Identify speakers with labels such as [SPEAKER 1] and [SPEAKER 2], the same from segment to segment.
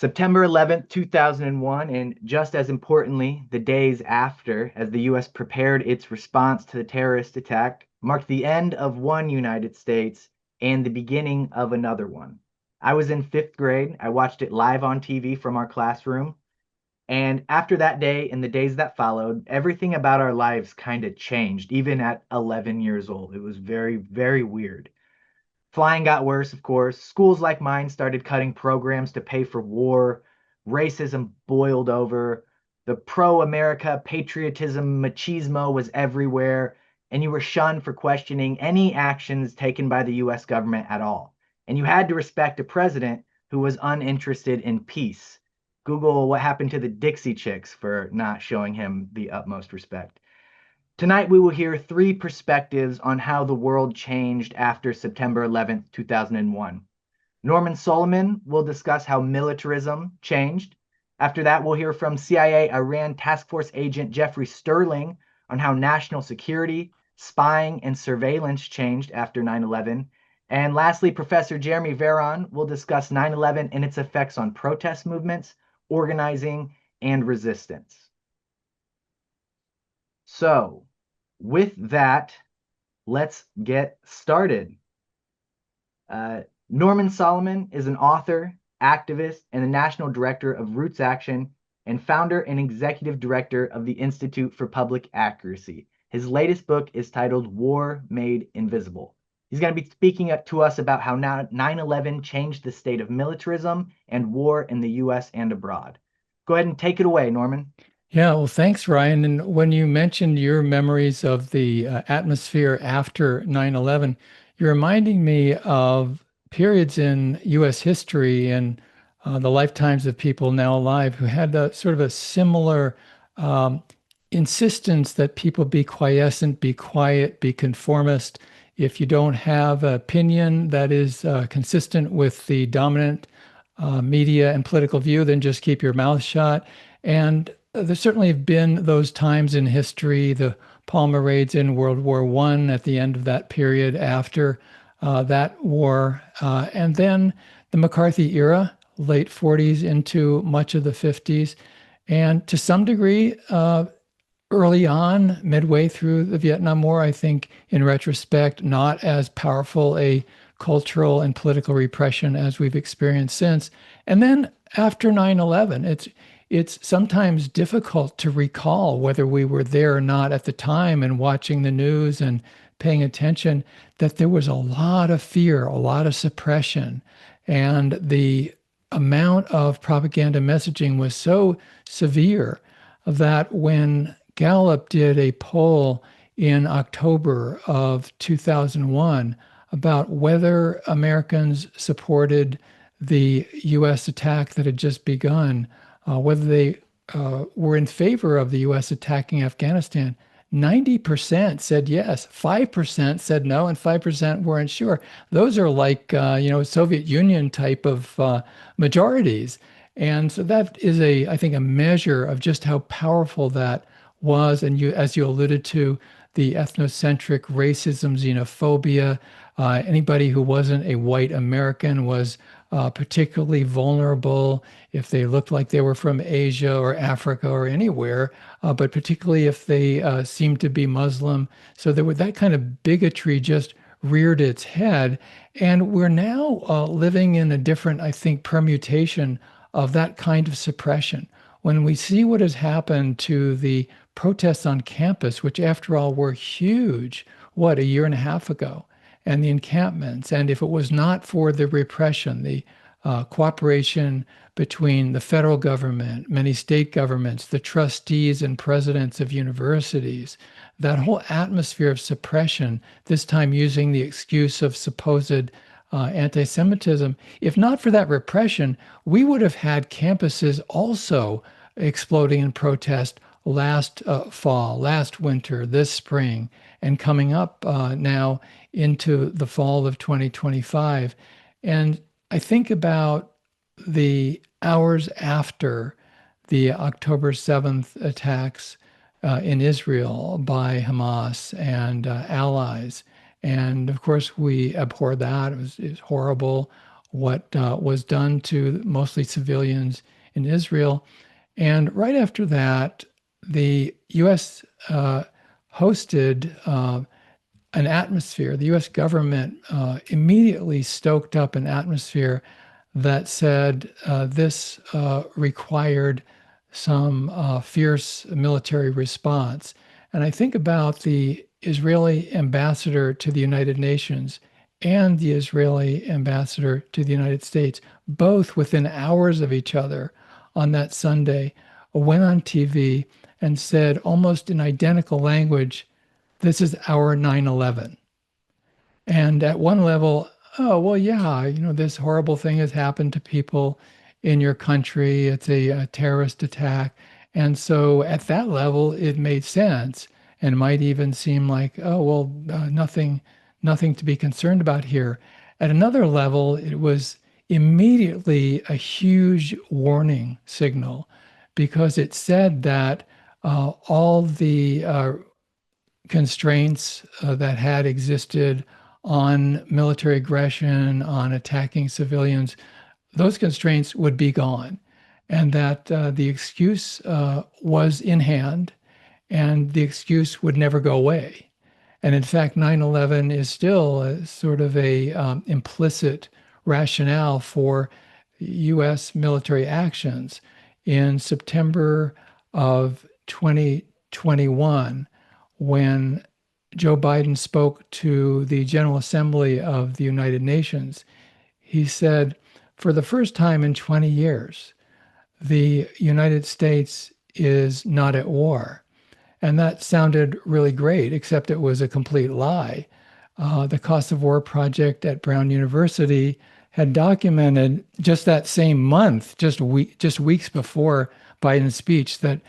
[SPEAKER 1] September 11th, 2001, and just as importantly, the days after, as the US prepared its response to the terrorist attack, marked the end of one United States and the beginning of another one. I was in fifth grade. I watched it live on TV from our classroom. And after that day and the days that followed, everything about our lives kind of changed, even at 11 years old. It was very, very weird. Flying got worse, of course. Schools like mine started cutting programs to pay for war. Racism boiled over. The pro America patriotism machismo was everywhere, and you were shunned for questioning any actions taken by the US government at all. And you had to respect a president who was uninterested in peace. Google what happened to the Dixie Chicks for not showing him the utmost respect. Tonight, we will hear three perspectives on how the world changed after September 11th, 2001. Norman Solomon will discuss how militarism changed. After that, we'll hear from CIA Iran Task Force agent Jeffrey Sterling on how national security, spying, and surveillance changed after 9/11. And lastly, Professor Jeremy Veron will discuss 9/11 and its effects on protest movements, organizing, and resistance. So, with that, let's get started. Norman Solomon is an author, activist, and the national director of RootsAction and founder and executive director of the Institute for Public Accuracy. His latest book is titled War Made Invisible. He's going to be speaking to us about how 9/11 changed the state of militarism and war in the US and abroad. Go ahead and take it away, Norman.
[SPEAKER 2] Yeah, well, thanks, Ryan. And when you mentioned your memories of the atmosphere after 9/11, you're reminding me of periods in U.S. history and the lifetimes of people now alive who had sort of a similar insistence that people be quiescent, be quiet, be conformist. If you don't have an opinion that is consistent with the dominant media and political view, then just keep your mouth shut. And there certainly have been those times in history, the Palmer raids in World War I at the end of that period after that war, and then the McCarthy era, late 40s into much of the 50s, and to some degree, early on, midway through the Vietnam War, I think in retrospect, not as powerful a cultural and political repression as we've experienced since. And then after 9/11, it's sometimes difficult to recall whether we were there or not at the time and watching the news and paying attention, that there was a lot of fear, a lot of suppression. And the amount of propaganda messaging was so severe that when Gallup did a poll in October of 2001 about whether Americans supported the US attack that had just begun, whether they were in favor of the US attacking Afghanistan, 90% said yes, 5% said no, and 5% weren't sure. Those are like, Soviet Union type of majorities. And so that is I think, a measure of just how powerful that was. And as you alluded to, the ethnocentric racism, xenophobia, anybody who wasn't a white American was particularly vulnerable if they looked like they were from Asia or Africa or anywhere, but particularly if they seemed to be Muslim. So that kind of bigotry just reared its head. And we're now living in a different, I think, permutation of that kind of suppression. When we see what has happened to the protests on campus, which after all were huge, a year and a half ago, and the encampments. And if it was not for the repression, the cooperation between the federal government, many state governments, the trustees and presidents of universities, that whole atmosphere of suppression, this time using the excuse of supposed anti-Semitism, if not for that repression, we would have had campuses also exploding in protest last fall, last winter, this spring, and coming up now into the fall of 2025. And I think about the hours after the October 7th attacks in Israel by Hamas and allies. And of course, we abhor that. It was horrible. what was done to mostly civilians in Israel. And right after that, the U.S. Hosted an atmosphere. The U.S. government immediately stoked up an atmosphere that said this required some fierce military response. And I think about the Israeli ambassador to the United Nations and the Israeli ambassador to the United States, both within hours of each other on that Sunday, went on TV and said almost in identical language, "This is our 9/11." And at one level, oh, well, yeah, this horrible thing has happened to people in your country. It's a terrorist attack. And so at that level, it made sense and might even seem like, oh, well, nothing to be concerned about here. At another level, it was immediately a huge warning signal because it said that all the constraints that had existed on military aggression, on attacking civilians, those constraints would be gone. And that the excuse was in hand and the excuse would never go away. And in fact, 9/11 is still sort of a implicit rationale for U.S. military actions. In September of 2021, when Joe Biden spoke to the General Assembly of the United Nations, he said, for the first time in 20 years, the United States is not at war. And that sounded really great, except it was a complete lie. The Cost of War Project at Brown University had documented just that same month, just weeks before Biden's speech, that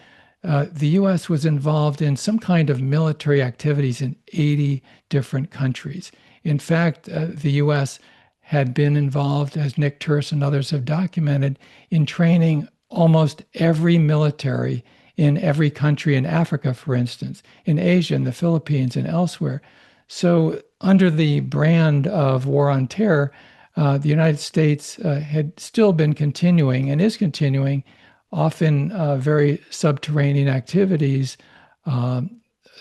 [SPEAKER 2] the U.S. was involved in some kind of military activities in 80 different countries. In fact, the U.S. had been involved, as Nick Turse and others have documented, in training almost every military in every country in Africa, for instance, in Asia, in the Philippines, and elsewhere. So under the brand of war on terror, the United States had still been continuing and is continuing often very subterranean activities,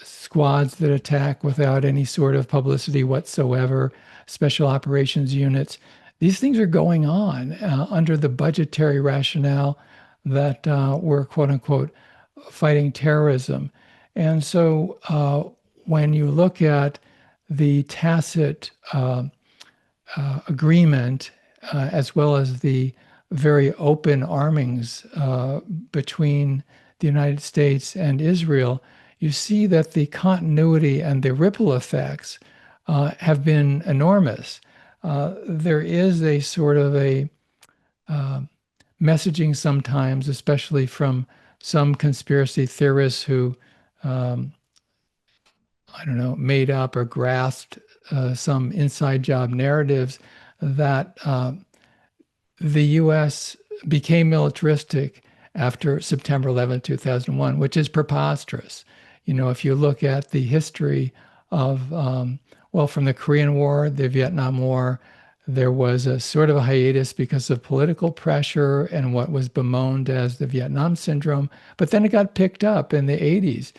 [SPEAKER 2] squads that attack without any sort of publicity whatsoever, special operations units. These things are going on under the budgetary rationale that we're, quote unquote, fighting terrorism. And so when you look at the tacit agreement, as well as the very open armings between the United States and Israel, you see that the continuity and the ripple effects have been enormous. There is a sort of a messaging sometimes, especially from some conspiracy theorists who, made up or grasped some inside job narratives that the U.S. became militaristic after September 11, 2001, which is preposterous. If you look at the history of, from the Korean War, the Vietnam War, there was a sort of a hiatus because of political pressure and what was bemoaned as the Vietnam syndrome. But then it got picked up in the 80s,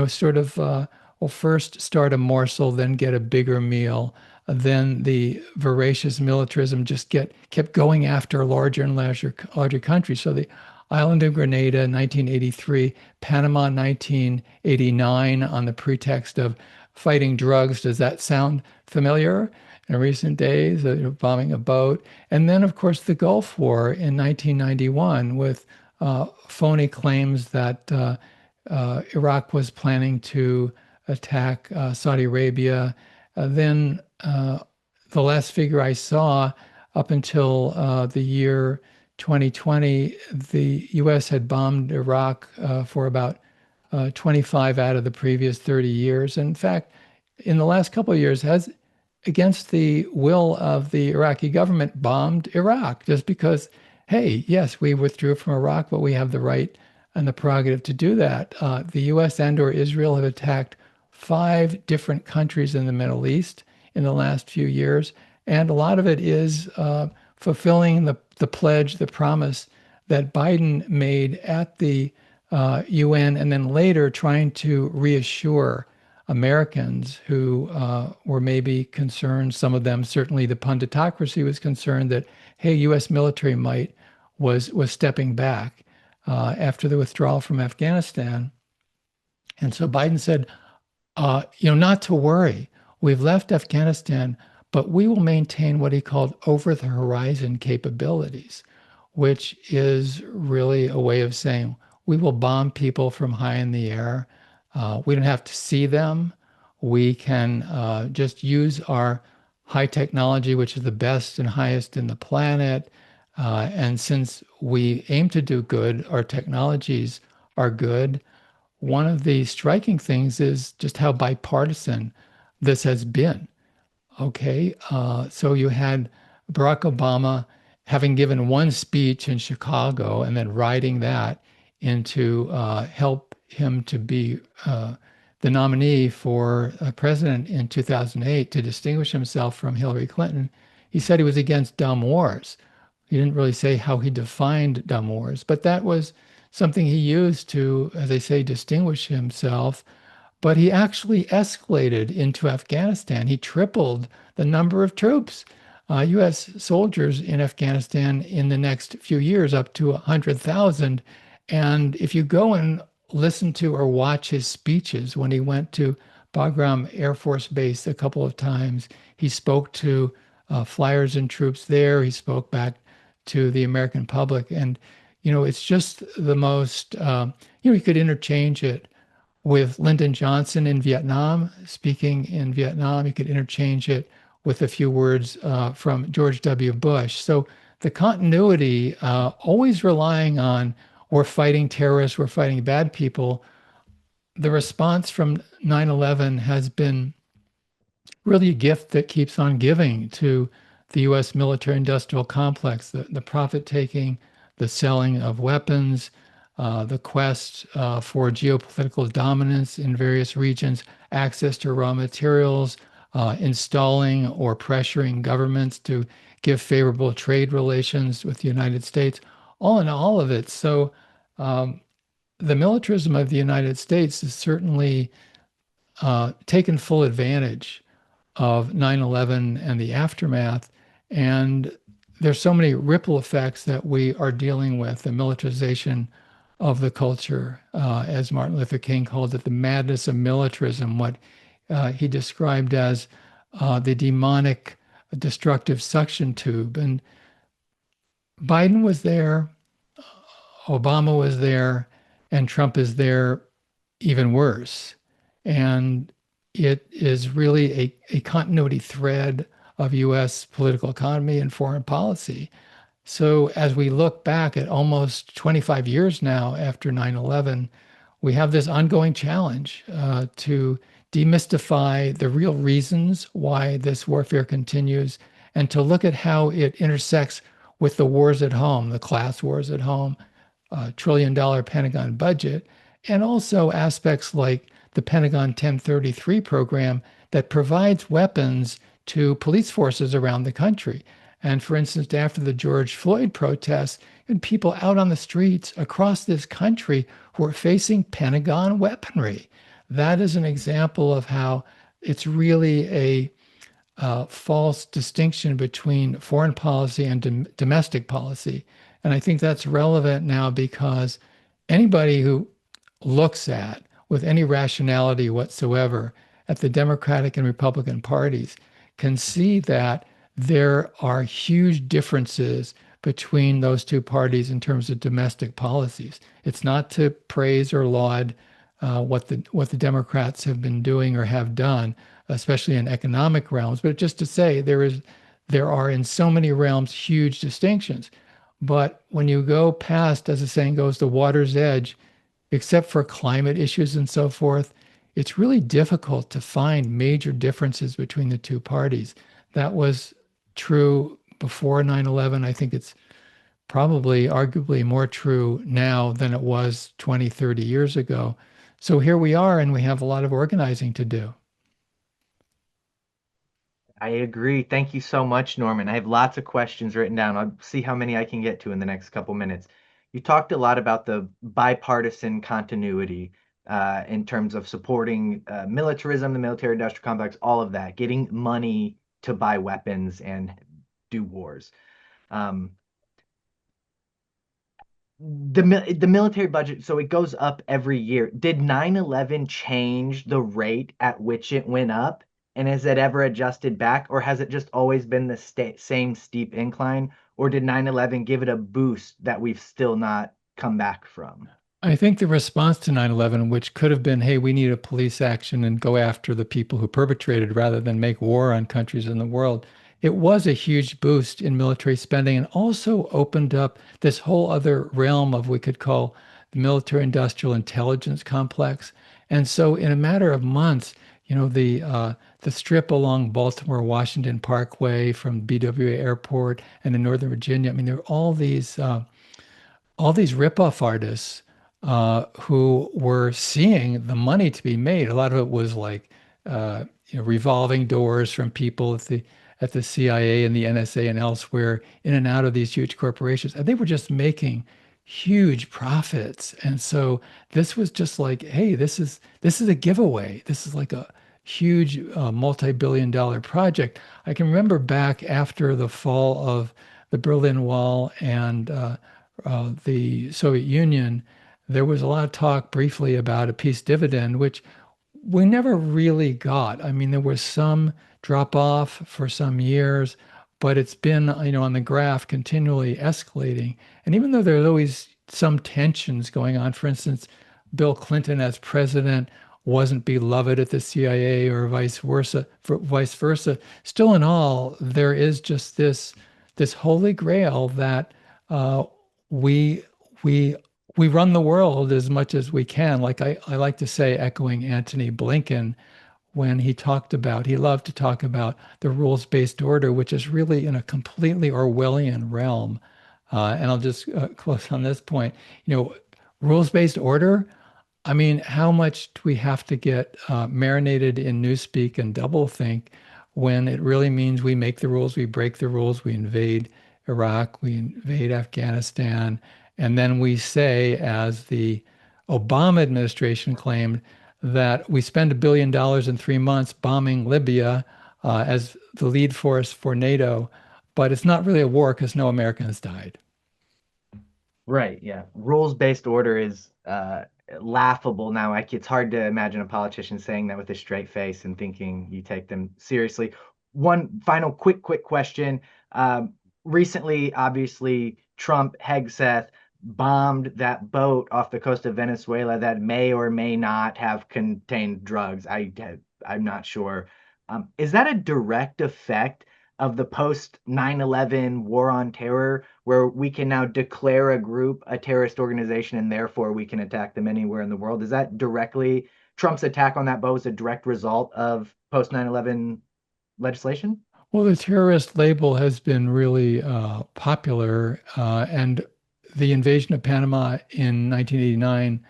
[SPEAKER 2] sort of, first start a morsel, then get a bigger meal. Then the voracious militarism just kept going after larger and larger countries. So the island of Grenada, 1983, Panama, 1989, on the pretext of fighting drugs. Does that sound familiar? In recent days, bombing a boat. And then, of course, the Gulf War in 1991 with phony claims that Iraq was planning to attack Saudi Arabia. Then the last figure I saw, up until the year 2020, the U.S. had bombed Iraq for about 25 out of the previous 30 years. And in fact, in the last couple of years, has, against the will of the Iraqi government, bombed Iraq just because, hey, yes, we withdrew from Iraq, but we have the right and the prerogative to do that. The U.S. and or Israel have attacked 5 different countries in the Middle East in the last few years. And a lot of it is fulfilling the pledge, the promise that Biden made at the UN, and then later trying to reassure Americans who were maybe concerned, some of them, certainly the punditocracy was concerned that, hey, U.S. military might was stepping back after the withdrawal from Afghanistan. And so Biden said, not to worry. We've left Afghanistan, but we will maintain what he called over the horizon capabilities, which is really a way of saying we will bomb people from high in the air. We don't have to see them. We can just use our high technology, which is the best and highest in the planet. And since we aim to do good, our technologies are good. One of the striking things is just how bipartisan this has been. Okay, so you had Barack Obama having given one speech in Chicago and then writing that into help him to be the nominee for president in 2008 to distinguish himself from Hillary Clinton. He said he was against dumb wars. He didn't really say how he defined dumb wars, but that was something he used to, as they say, distinguish himself. But he actually escalated into Afghanistan. He tripled the number of troops, U.S. soldiers in Afghanistan in the next few years, up to 100,000. And if you go and listen to or watch his speeches when he went to Bagram Air Force Base a couple of times, he spoke to flyers and troops there. He spoke back to the American public. And, it's just the most, you could interchange it with Lyndon Johnson in Vietnam, speaking in Vietnam. You could interchange it with a few words from George W. Bush. So the continuity, always relying on we're fighting terrorists, we're fighting bad people. The response from 9/11 has been really a gift that keeps on giving to the U.S. military-industrial complex, the profit-taking, the selling of weapons, the quest for geopolitical dominance in various regions, access to raw materials, installing or pressuring governments to give favorable trade relations with the United States, all in all of it. So the militarism of the United States has certainly taken full advantage of 9/11 and the aftermath. And there's so many ripple effects that we are dealing with, the militarization of the culture, as Martin Luther King called it, the madness of militarism, what he described as the demonic destructive suction tube. And Biden was there, Obama was there, and Trump is there even worse. And it is really a continuity thread of U.S. political economy and foreign policy. So as we look back at almost 25 years now after 9/11, we have this ongoing challenge to demystify the real reasons why this warfare continues and to look at how it intersects with the wars at home, the class wars at home, $1 trillion Pentagon budget, and also aspects like the Pentagon 1033 program that provides weapons to police forces around the country. And for instance, after the George Floyd protests, and people out on the streets across this country who are facing Pentagon weaponry. That is an example of how it's really a false distinction between foreign policy and domestic policy. And I think that's relevant now because anybody who looks at, with any rationality whatsoever, at the Democratic and Republican parties can see that there are huge differences between those two parties in terms of domestic policies. It's not to praise or laud what the Democrats have been doing or have done, especially in economic realms, but just to say there are in so many realms huge distinctions. But when you go past, as the saying goes, the water's edge, except for climate issues and so forth, it's really difficult to find major differences between the two parties. That was true before 9/11. I think it's probably arguably more true now than it was 20, 30 years ago. So here we are, and we have a lot of organizing to do.
[SPEAKER 1] I agree. Thank you so much, Norman. I have lots of questions written down. I'll see how many I can get to in the next couple minutes. You talked a lot about the bipartisan continuity in terms of supporting militarism, the military-industrial complex, all of that, getting money to buy weapons and do wars. Um, the military budget, so it goes up every year. Did 9/11 change the rate at which it went up? And has it ever adjusted back, or has it just always been the same steep incline? Or did 9/11 give it a boost that we've still not come back from?
[SPEAKER 2] I think the response to 9/11, which could have been, hey, we need a police action and go after the people who perpetrated rather than make war on countries in the world, it was a huge boost in military spending and also opened up this whole other realm of we could call the military industrial intelligence complex. And so in a matter of months, the strip along Baltimore Washington Parkway from BWA Airport and in Northern Virginia, I mean, there are all these ripoff artists who were seeing the money to be made. A lot of it was like revolving doors from people at the CIA and the NSA and elsewhere in and out of these huge corporations, and they were just making huge profits. And so this was just like, hey, this is a giveaway. This is like a huge multi-billion-dollar project. I can remember back after the fall of the Berlin Wall and the Soviet Union, there was a lot of talk briefly about a peace dividend, which we never really got. I mean, there was some drop off for some years, but it's been, on the graph continually escalating. And even though there's always some tensions going on, for instance, Bill Clinton as president wasn't beloved at the CIA or vice versa. Still in all, there is just this holy grail that we we we run the world as much as we can. Like I like to say, echoing Antony Blinken, when he loved to talk about the rules-based order, which is really in a completely Orwellian realm. And I'll just close on this point. Rules-based order. I mean, how much do we have to get marinated in newspeak and doublethink when it really means we make the rules, we break the rules, we invade Iraq, we invade Afghanistan, and then we say, as the Obama administration claimed, that we spend $1 billion in 3 months bombing Libya as the lead force for NATO, but it's not really a war because no Americans died.
[SPEAKER 1] Right, yeah. Rules-based order is laughable now. Like it's hard to imagine a politician saying that with a straight face and thinking you take them seriously. One final quick question. Recently, obviously, Trump, Hegseth bombed that boat off the coast of Venezuela that may or may not have contained drugs. I'm not sure. Is that a direct effect of the post 9/11 war on terror, where we can now declare a group a terrorist organization and therefore we can attack them anywhere in the world? Is that directly Trump's attack on that boat was a direct result of post 9/11 legislation?
[SPEAKER 2] Well, the terrorist label has been really popular, and the invasion of Panama in 1989,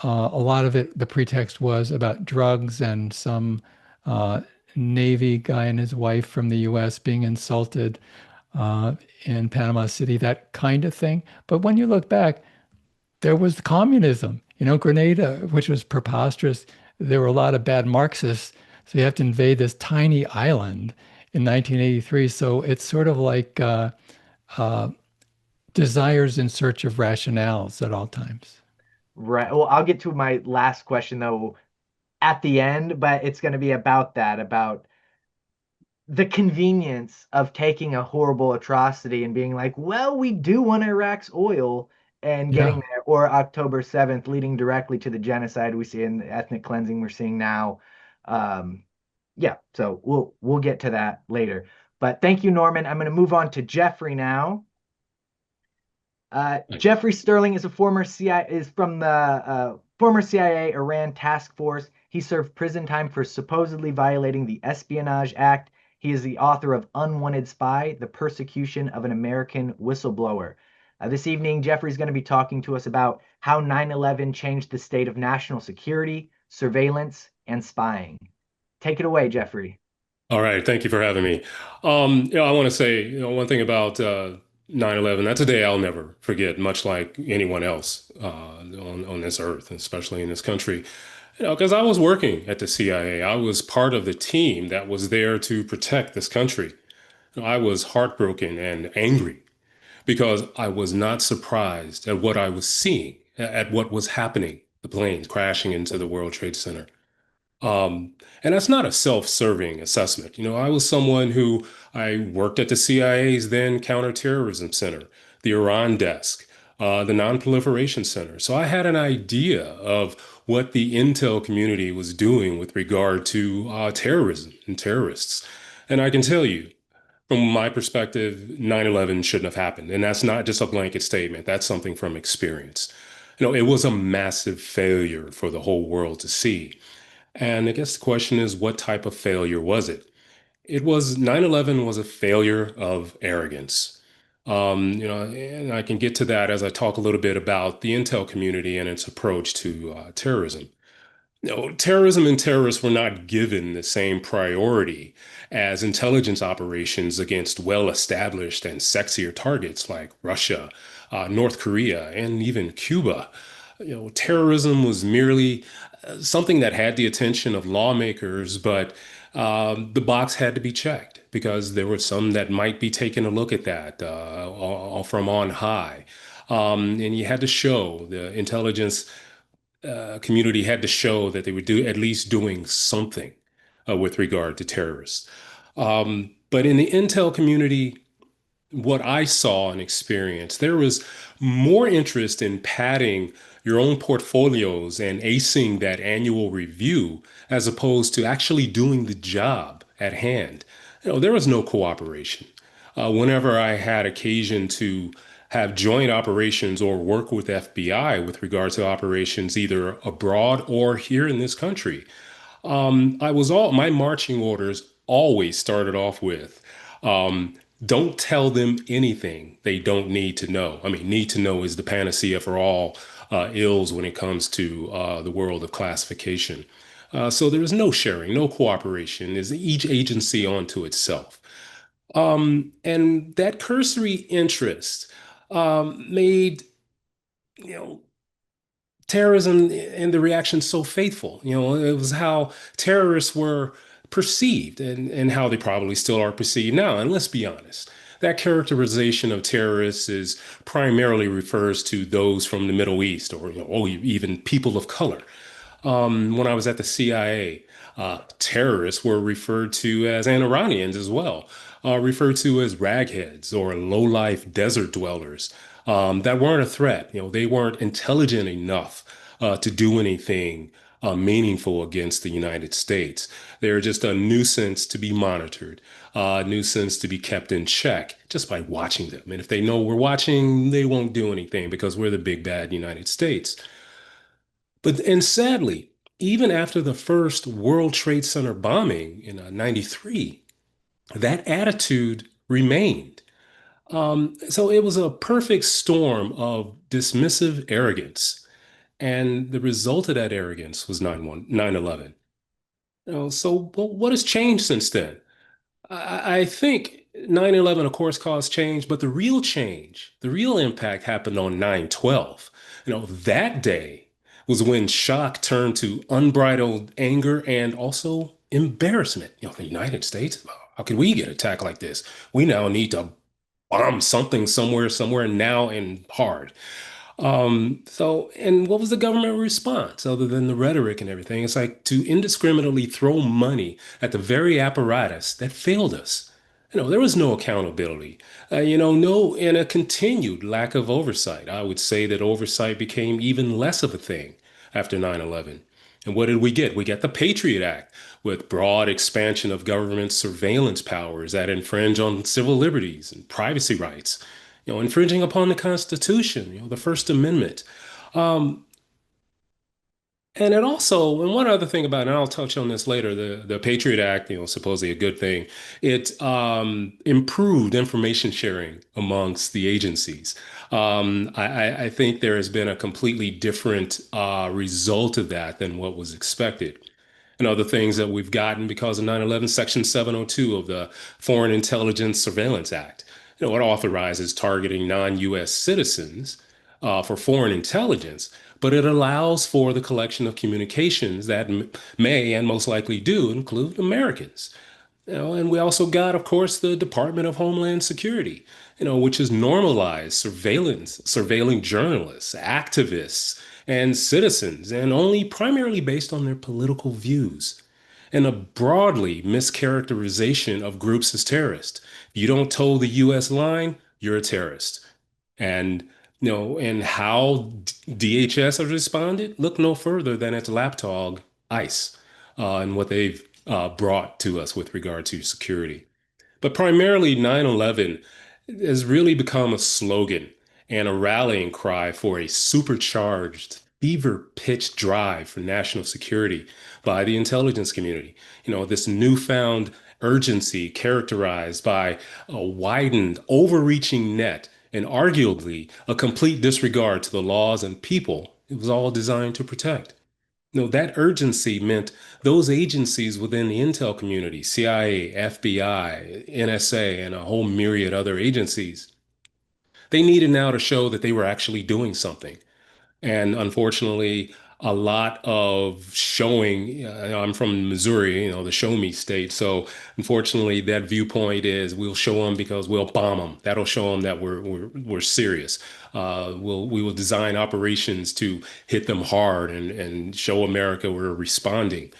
[SPEAKER 2] a lot of it, the pretext was about drugs and some uh, Navy guy and his wife from the US being insulted in Panama City, that kind of thing. But when you look back, there was communism, Grenada, which was preposterous. There were a lot of bad Marxists. So you have to invade this tiny island in 1983. So it's sort of like uh, desires in search of rationales at all times.
[SPEAKER 1] Right. Well, I'll get to my last question though at the end, but it's going to be about that, about the convenience of taking a horrible atrocity and being like, well, we do want Iraq's oil and getting
[SPEAKER 2] Yeah.
[SPEAKER 1] there, or October 7th leading directly to the genocide we see in the ethnic cleansing we're seeing now. Um, yeah, so we'll get to that later. But thank you, Norman. I'm going to move on to Jeffrey now. Jeffrey Sterling is a former CIA is from the former CIA Iran task force. He served prison time for supposedly violating the Espionage Act. He is the author of Unwanted Spy: The Persecution of an American Whistleblower. This evening, Jeffrey's going to be talking to us about how 9/11 changed the state of national security, surveillance, and spying. Take it away, Jeffrey.
[SPEAKER 3] All right, thank you for having me. I want to say, one thing about 9/11. That's a day I'll never forget, much like anyone else on this earth, especially in this country. Because I was working at the CIA. I was part of the team that was there to protect this country. I was heartbroken and angry because I was not surprised at what I was seeing, at what was happening, the planes crashing into the World Trade Center. Um, and that's not a self-serving assessment. I was someone who I worked at the CIA's then Counterterrorism Center, the Iran desk, the Non-Proliferation Center. So I had an idea of what the intel community was doing with regard to terrorism and terrorists. And I can tell you, from my perspective, 9/11 shouldn't have happened. And that's not just a blanket statement. That's something from experience. It was a massive failure for the whole world to see. And I guess the question is, what type of failure was it? 9/11 was a failure of arrogance. And I can get to that as I talk a little bit about the intel community and its approach to terrorism. Terrorism and terrorists were not given the same priority as intelligence operations against well-established and sexier targets like Russia, North Korea, and even Cuba. Terrorism was merely something that had the attention of lawmakers, but the box had to be checked because there were some that might be taking a look at that from on high. And you had to show the intelligence community had to show that they were at least doing something with regard to terrorists. But in the intel community, what I saw and experienced, there was more interest in padding your own portfolios and acing that annual review as opposed to actually doing the job at hand. There was no cooperation. Whenever I had occasion to have joint operations or work with FBI with regards to operations either abroad or here in this country, my marching orders always started off with, don't tell them anything they don't need to know. I mean, need to know is the panacea for all ills when it comes to the world of classification. So there is no sharing, no cooperation. Is each agency onto itself. And that cursory interest made, you know, terrorism and the reaction so faithful. It was how terrorists were perceived and how they probably still are perceived now. And let's be honest, that characterization of terrorists is primarily refers to those from the Middle East or, or even people of color. When I was at the CIA, terrorists were referred to as, and Iranians as well, referred to as ragheads or low-life desert dwellers that weren't a threat. They weren't intelligent enough to do anything meaningful against the United States. They're just a nuisance to be monitored, a nuisance to be kept in check just by watching them. And if they know we're watching, they won't do anything because we're the big bad United States. And sadly, even after the first World Trade Center bombing in 93, that attitude remained. So it was a perfect storm of dismissive arrogance. And the result of that arrogance was 9/11. So what has changed since then? I think 9/11, of course, caused change, but the real change, the real impact happened on 9/12. That day was when shock turned to unbridled anger and also embarrassment. The United States, how could we get attacked like this? We now need to bomb something somewhere now and hard. And what was the government response other than the rhetoric and everything? It's like to indiscriminately throw money at the very apparatus that failed us. There was no accountability, no, and a continued lack of oversight. I would say that oversight became even less of a thing after 9/11. And what did we get? We get the Patriot Act with broad expansion of government surveillance powers that infringe on civil liberties and privacy rights, infringing upon the Constitution, the First Amendment. Um, and it also, and one other thing about it, and I'll touch on this later, the Patriot Act, supposedly a good thing, it improved information sharing amongst the agencies. I think there has been a completely different result of that than what was expected. and other things that we've gotten because of 9/11, Section 702 of the Foreign Intelligence Surveillance Act. It authorizes targeting non-U.S. citizens for foreign intelligence, but it allows for the collection of communications that may and most likely do include Americans. And we also got, of course, the Department of Homeland Security, which has normalized surveilling journalists, activists, and citizens, and only primarily based on their political views, and a broadly mischaracterization of groups as terrorists. If you don't toe the U.S. line, you're a terrorist. And and how DHS has responded, look no further than its lapdog, ICE, and what they've brought to us with regard to security. But primarily, 9/11 has really become a slogan and a rallying cry for a supercharged, fever-pitched drive for national security by the intelligence community. This newfound urgency characterized by a widened, overreaching net and arguably a complete disregard to the laws and people it was all designed to protect. That urgency meant those agencies within the intel community, CIA, FBI, NSA, and a whole myriad other agencies, they needed now to show that they were actually doing something. And unfortunately, a lot of showing, I'm from Missouri, the show me state. So unfortunately, that viewpoint is we'll show them because we'll bomb them. That'll show them that we're serious. We will design operations to hit them hard and show America we're responding.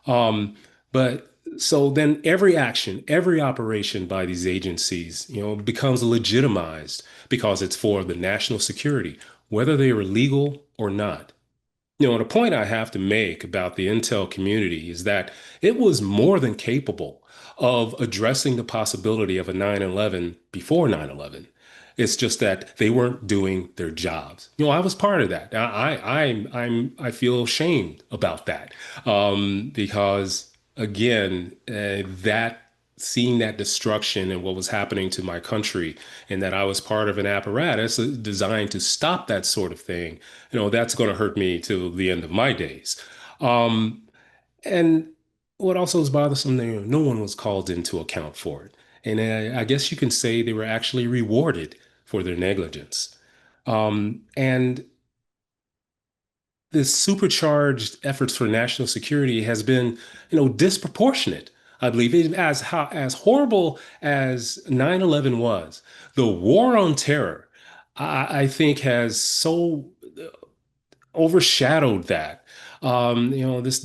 [SPEAKER 3] But so then every action, every operation by these agencies, becomes legitimized because it's for the national security, whether they are legal or not. And a point I have to make about the intel community is that it was more than capable of addressing the possibility of a 9/11 before 9/11. It's just that they weren't doing their jobs. I was part of that. I feel ashamed about that because again, that seeing that destruction and what was happening to my country, and that I was part of an apparatus designed to stop that sort of thing, that's going to hurt me till the end of my days. Um, and what also is bothersome, no one was called into account for it. And I guess you can say they were actually rewarded for their negligence. And this supercharged efforts for national security has been, disproportionate. I believe as horrible as 9/11 was, the war on terror, I think has so overshadowed that. This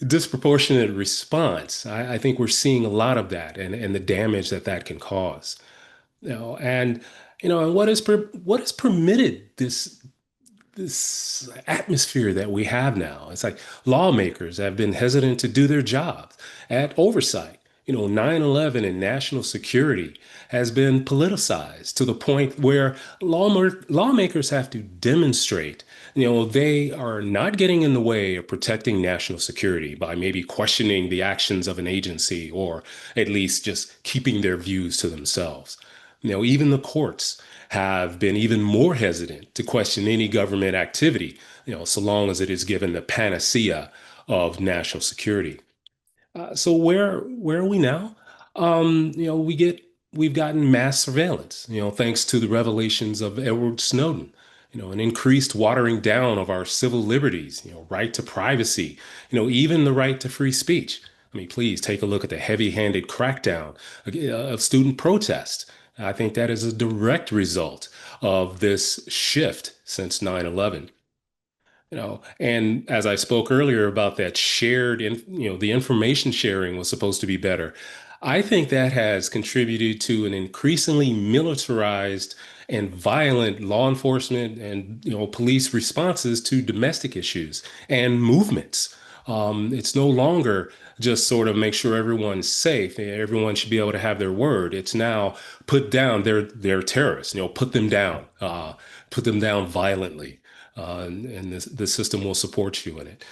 [SPEAKER 3] disproportionate response. I think we're seeing a lot of that and the damage that that can cause. And and what has permitted this atmosphere that we have now. It's like lawmakers have been hesitant to do their jobs at oversight. 9/11 and national security has been politicized to the point where lawmakers have to demonstrate, they are not getting in the way of protecting national security by maybe questioning the actions of an agency or at least just keeping their views to themselves. Even the courts have been even more hesitant to question any government activity, so long as it is given the panacea of national security. So where are we now? We've gotten mass surveillance, thanks to the revelations of Edward Snowden, an increased watering down of our civil liberties, right to privacy, even the right to free speech. I mean, please take a look at the heavy-handed crackdown of student protest. I think that is a direct result of this shift since 9/11. And as I spoke earlier about that the information sharing was supposed to be better. I think that has contributed to an increasingly militarized and violent law enforcement and police responses to domestic issues and movements. It's no longer just sort of make sure everyone's safe. Everyone should be able to have their word. It's now put down. They're terrorists. Put them down violently, and the system will support you in it.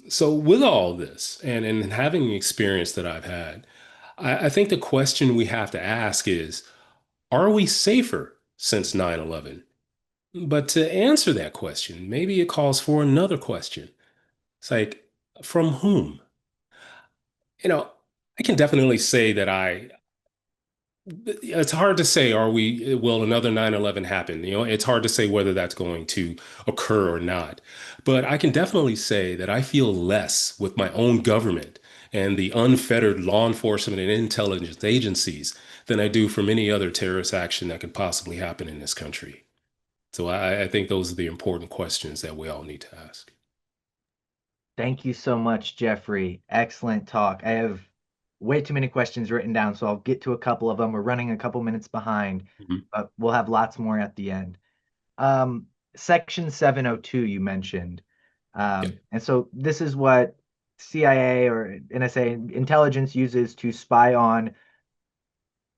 [SPEAKER 3] So with all this and having the experience that I've had, I think the question we have to ask is, are we safer since 9/11? But to answer that question, maybe it calls for another question. It's like, from whom? You know, I can definitely say that it's hard to say, will another 9/11 happen? It's hard to say whether that's going to occur or not. But I can definitely say that I feel less with my own government and the unfettered law enforcement and intelligence agencies than I do from any other terrorist action that could possibly happen in this country. So I think those are the important questions that we all need to ask.
[SPEAKER 1] Thank you so much, Jeffrey. Excellent talk. I have way too many questions written down, so I'll get to a couple of them. We're running a couple minutes behind,
[SPEAKER 3] Mhm.
[SPEAKER 1] but we'll have lots more at the end. Um, Section 702 you mentioned.
[SPEAKER 3] Yeah,
[SPEAKER 1] And so this is what CIA or NSA intelligence uses to spy on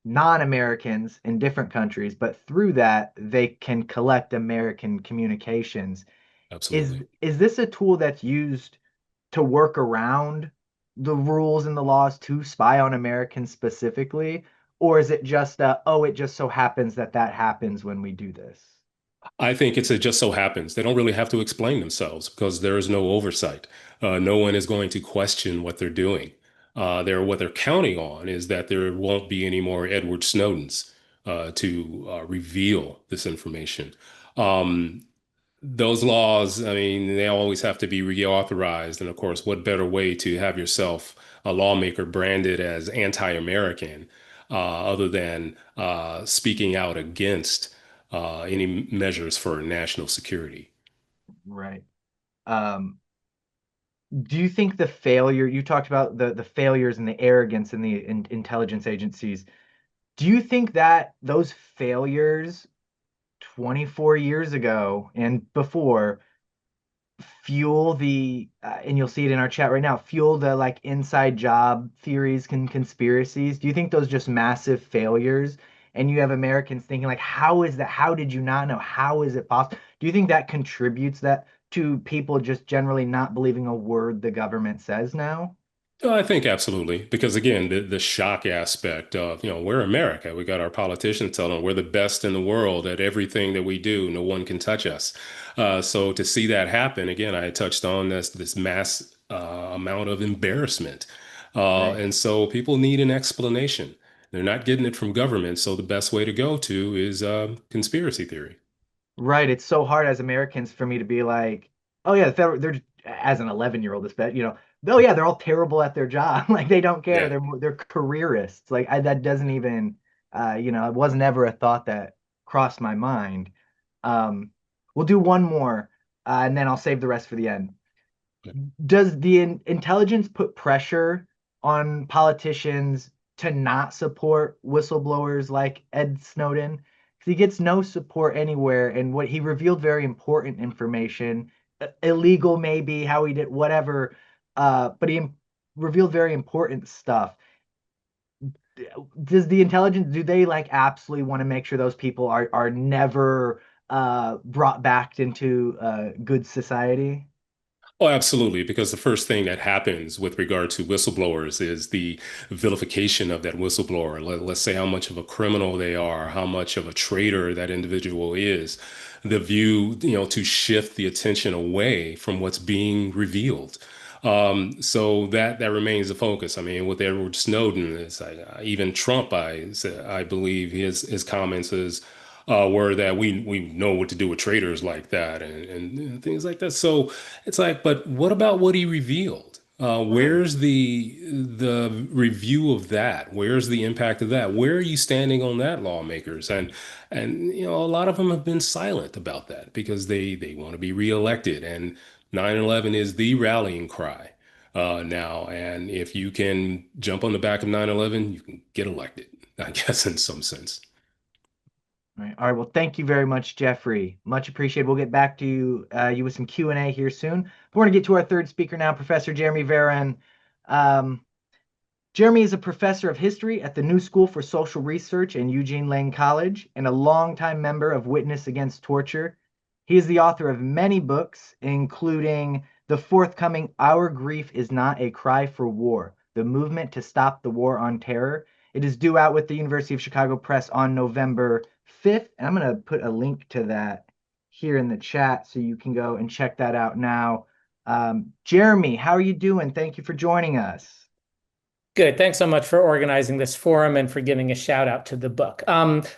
[SPEAKER 1] non-Americans in different countries, but through that they can collect American communications. Is
[SPEAKER 3] absolutely.
[SPEAKER 1] is this a tool that's used to work around the rules and the laws to spy on Americans specifically? Or is it just, oh, it just so happens that that happens when we do this?
[SPEAKER 3] I think it just so happens. They don't really have to explain themselves because there is no oversight. No one is going to question what they're doing. What they're counting on is that there won't be any more Edward Snowdens to reveal this information. Um, those laws, I mean, they always have to be reauthorized. And of course, what better way to have yourself a lawmaker branded as anti-American, other than speaking out against any measures for national security?
[SPEAKER 1] Right. Um, do you think the failure, you talked about the failures and the arrogance in the intelligence agencies. Do you think that those failures 24 years ago and before fuel the and you'll see it in our chat right now, fuel the like inside job theories and conspiracies? Do you think those just massive failures, and you have Americans thinking like, how is that, how did you not know, how is it possible? Do you think that contributes that to people just generally not believing a word the government says now?
[SPEAKER 3] I think absolutely, because again, the shock aspect of, we're America. We got our politicians telling them we're the best in the world at everything that we do. No one can touch us. So to see that happen, again, I touched on this mass amount of embarrassment.
[SPEAKER 1] Right.
[SPEAKER 3] And so people need an explanation. They're not getting it from government. So the best way to go to is conspiracy theory.
[SPEAKER 1] Right. It's so hard as Americans for me to be like, oh yeah, they're as an 11-year-old, this bet, oh yeah, they're all terrible at their job. Like they don't care.
[SPEAKER 3] Yeah.
[SPEAKER 1] They're careerists. Like that doesn't even, it wasn't ever a thought that crossed my mind. Um, we'll do one more, and then I'll save the rest for the end. Does the intelligence put pressure on politicians to not support whistleblowers like Ed Snowden? Because he gets no support anywhere, and what he revealed very important information, illegal maybe, how he did whatever, but he revealed very important stuff. Does the intelligence, do they like absolutely want to make sure those people are never brought back into good society?
[SPEAKER 3] Oh, absolutely. Because the first thing that happens with regard to whistleblowers is the vilification of that whistleblower. Let's say how much of a criminal they are, how much of a traitor that individual is. The view, to shift the attention away from what's being revealed. So that remains the focus. I mean, with Edward Snowden, it's like, even Trump, I believe his comments were that we know what to do with traitors like that and things like that. So it's like, but what about what he revealed?
[SPEAKER 1] Right.
[SPEAKER 3] Where's the review of that? Where's the impact of that? Where are you standing on that, lawmakers? And a lot of them have been silent about that because they want to be reelected. And 9/11 is the rallying cry now. And if you can jump on the back of 9/11, you can get elected, I guess, in some sense.
[SPEAKER 1] Right. All right. Well, thank you very much, Jeffrey. Much appreciated. We'll get back to you with some Q&A here soon. We're going to get to our third speaker now, Professor Jeremy Varon. Um, Jeremy is a professor of history at the New School for Social Research in Eugene Lane College and a longtime member of Witness Against Torture. He is the author of many books, including the forthcoming Our Grief is Not a Cry for War, The Movement to Stop the War on Terror. It is due out with the University of Chicago Press on November 5th. And I'm going to put a link to that here in the chat so you can go and check that out now. Jeremy, how are you doing? Thank you for joining us.
[SPEAKER 4] Good. Thanks so much for organizing this forum and for giving a shout out to the book.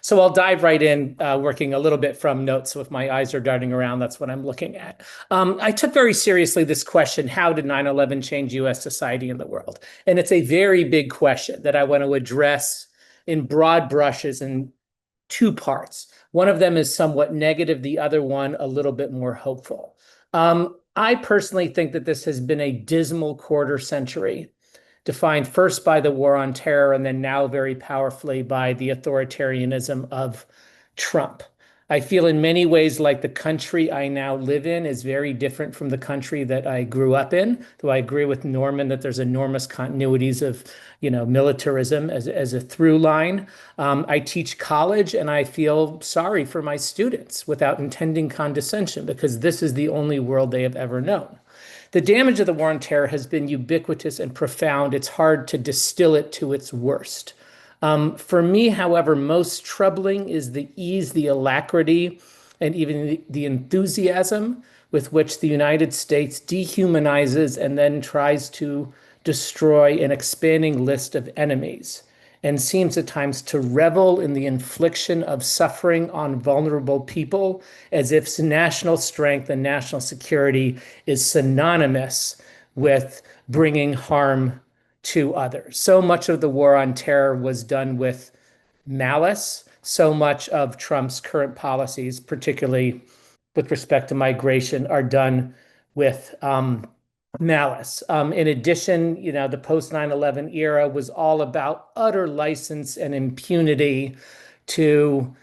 [SPEAKER 4] So I'll dive right in, working a little bit from notes. So if my eyes are darting around, that's what I'm looking at. I took very seriously this question: how did 9/11 change U.S. society and the world? And it's a very big question that I want to address in broad brushes in two parts. One of them is somewhat negative, the other one a little bit more hopeful. I personally think that this has been a dismal quarter century, defined first by the war on terror and then now very powerfully by the authoritarianism of Trump. I feel in many ways like the country I now live in is very different from the country that I grew up in, though I agree with Norman that there's enormous continuities of, militarism as a through line. I teach college and I feel sorry for my students without intending condescension because this is the only world they have ever known. The damage of the war on terror has been ubiquitous and profound. It's hard to distill it to its worst. For me, however, most troubling is the ease, the alacrity, and even the enthusiasm with which the United States dehumanizes and then tries to destroy an expanding list of enemies, and seems at times to revel in the infliction of suffering on vulnerable people as if national strength and national security is synonymous with bringing harm to others. So much of the war on terror was done with malice. So much of Trump's current policies, particularly with respect to migration, are done with malice. In addition, the post 9/11 era was all about utter license and impunity to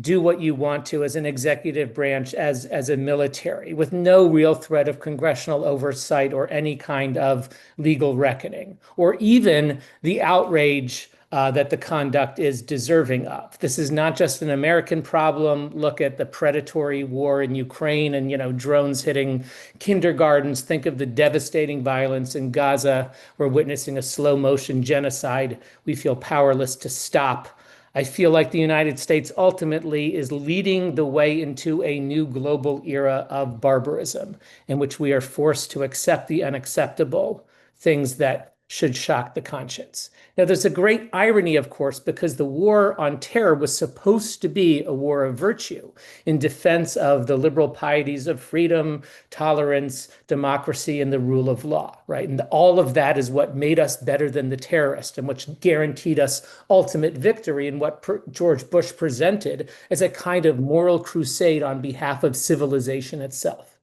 [SPEAKER 4] do what you want to as an executive branch, as a military, with no real threat of congressional oversight or any kind of legal reckoning, or even the outrage that the conduct is deserving of. This is not just an American problem. Look at the predatory war in Ukraine and, drones hitting kindergartens. Think of the devastating violence in Gaza. We're witnessing a slow motion genocide we feel powerless to stop. I feel like the United States ultimately is leading the way into a new global era of barbarism in which we are forced to accept the unacceptable, things that should shock the conscience. Now, there's a great irony, of course, because the war on terror was supposed to be a war of virtue in defense of the liberal pieties of freedom, tolerance, democracy, and the rule of law, right? And all of that is what made us better than the terrorist and which guaranteed us ultimate victory in what George Bush presented as a kind of moral crusade on behalf of civilization itself.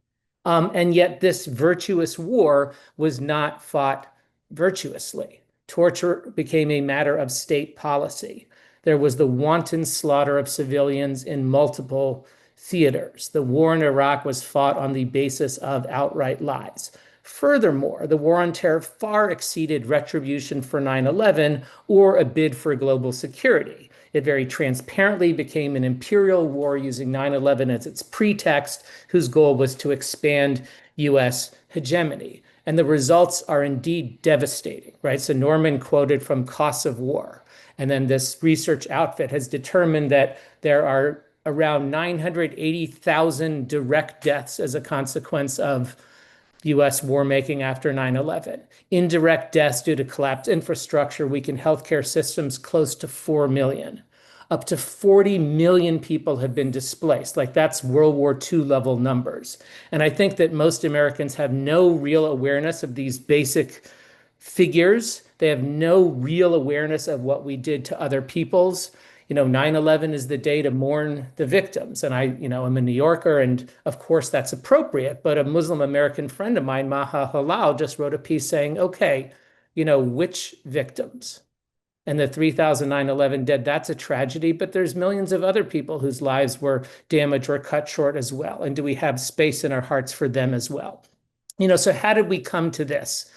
[SPEAKER 4] And yet this virtuous war was not fought virtuously. Torture became a matter of state policy. There was the wanton slaughter of civilians in multiple theaters. The war in Iraq was fought on the basis of outright lies. Furthermore, the war on terror far exceeded retribution for 9/11 or a bid for global security. It very transparently became an imperial war using 9/11 as its pretext, whose goal was to expand U.S. hegemony. And the results are indeed devastating, right? So Norman quoted from Costs of War. And then this research outfit has determined that there are around 980,000 direct deaths as a consequence of U.S. war making after 9/11. Indirect deaths due to collapsed infrastructure weakened healthcare systems, close to 4 million. Up to 40 million people have been displaced. Like, that's World War II level numbers. And I think that most Americans have no real awareness of these basic figures. They have no real awareness of what we did to other peoples. 9/11 is the day to mourn the victims. And I'm a New Yorker, and of course that's appropriate. But a Muslim American friend of mine, Maha Halal, just wrote a piece saying, okay, which victims? And the 3,000 9/11 dead, that's a tragedy, but there's millions of other people whose lives were damaged or cut short as well. And do we have space in our hearts for them as well? So how did we come to this?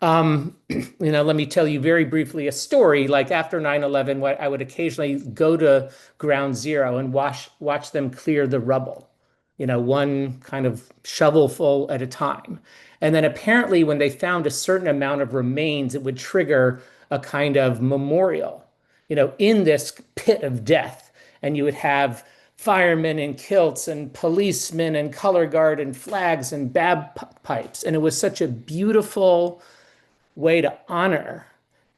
[SPEAKER 4] Let me tell you very briefly a story. Like, after 9/11, I would occasionally go to Ground Zero and watch them clear the rubble, one kind of shovelful at a time. And then apparently when they found a certain amount of remains, it would trigger a kind of memorial, in this pit of death. And you would have firemen in kilts and policemen and color guard and flags and bagpipes. And it was such a beautiful way to honor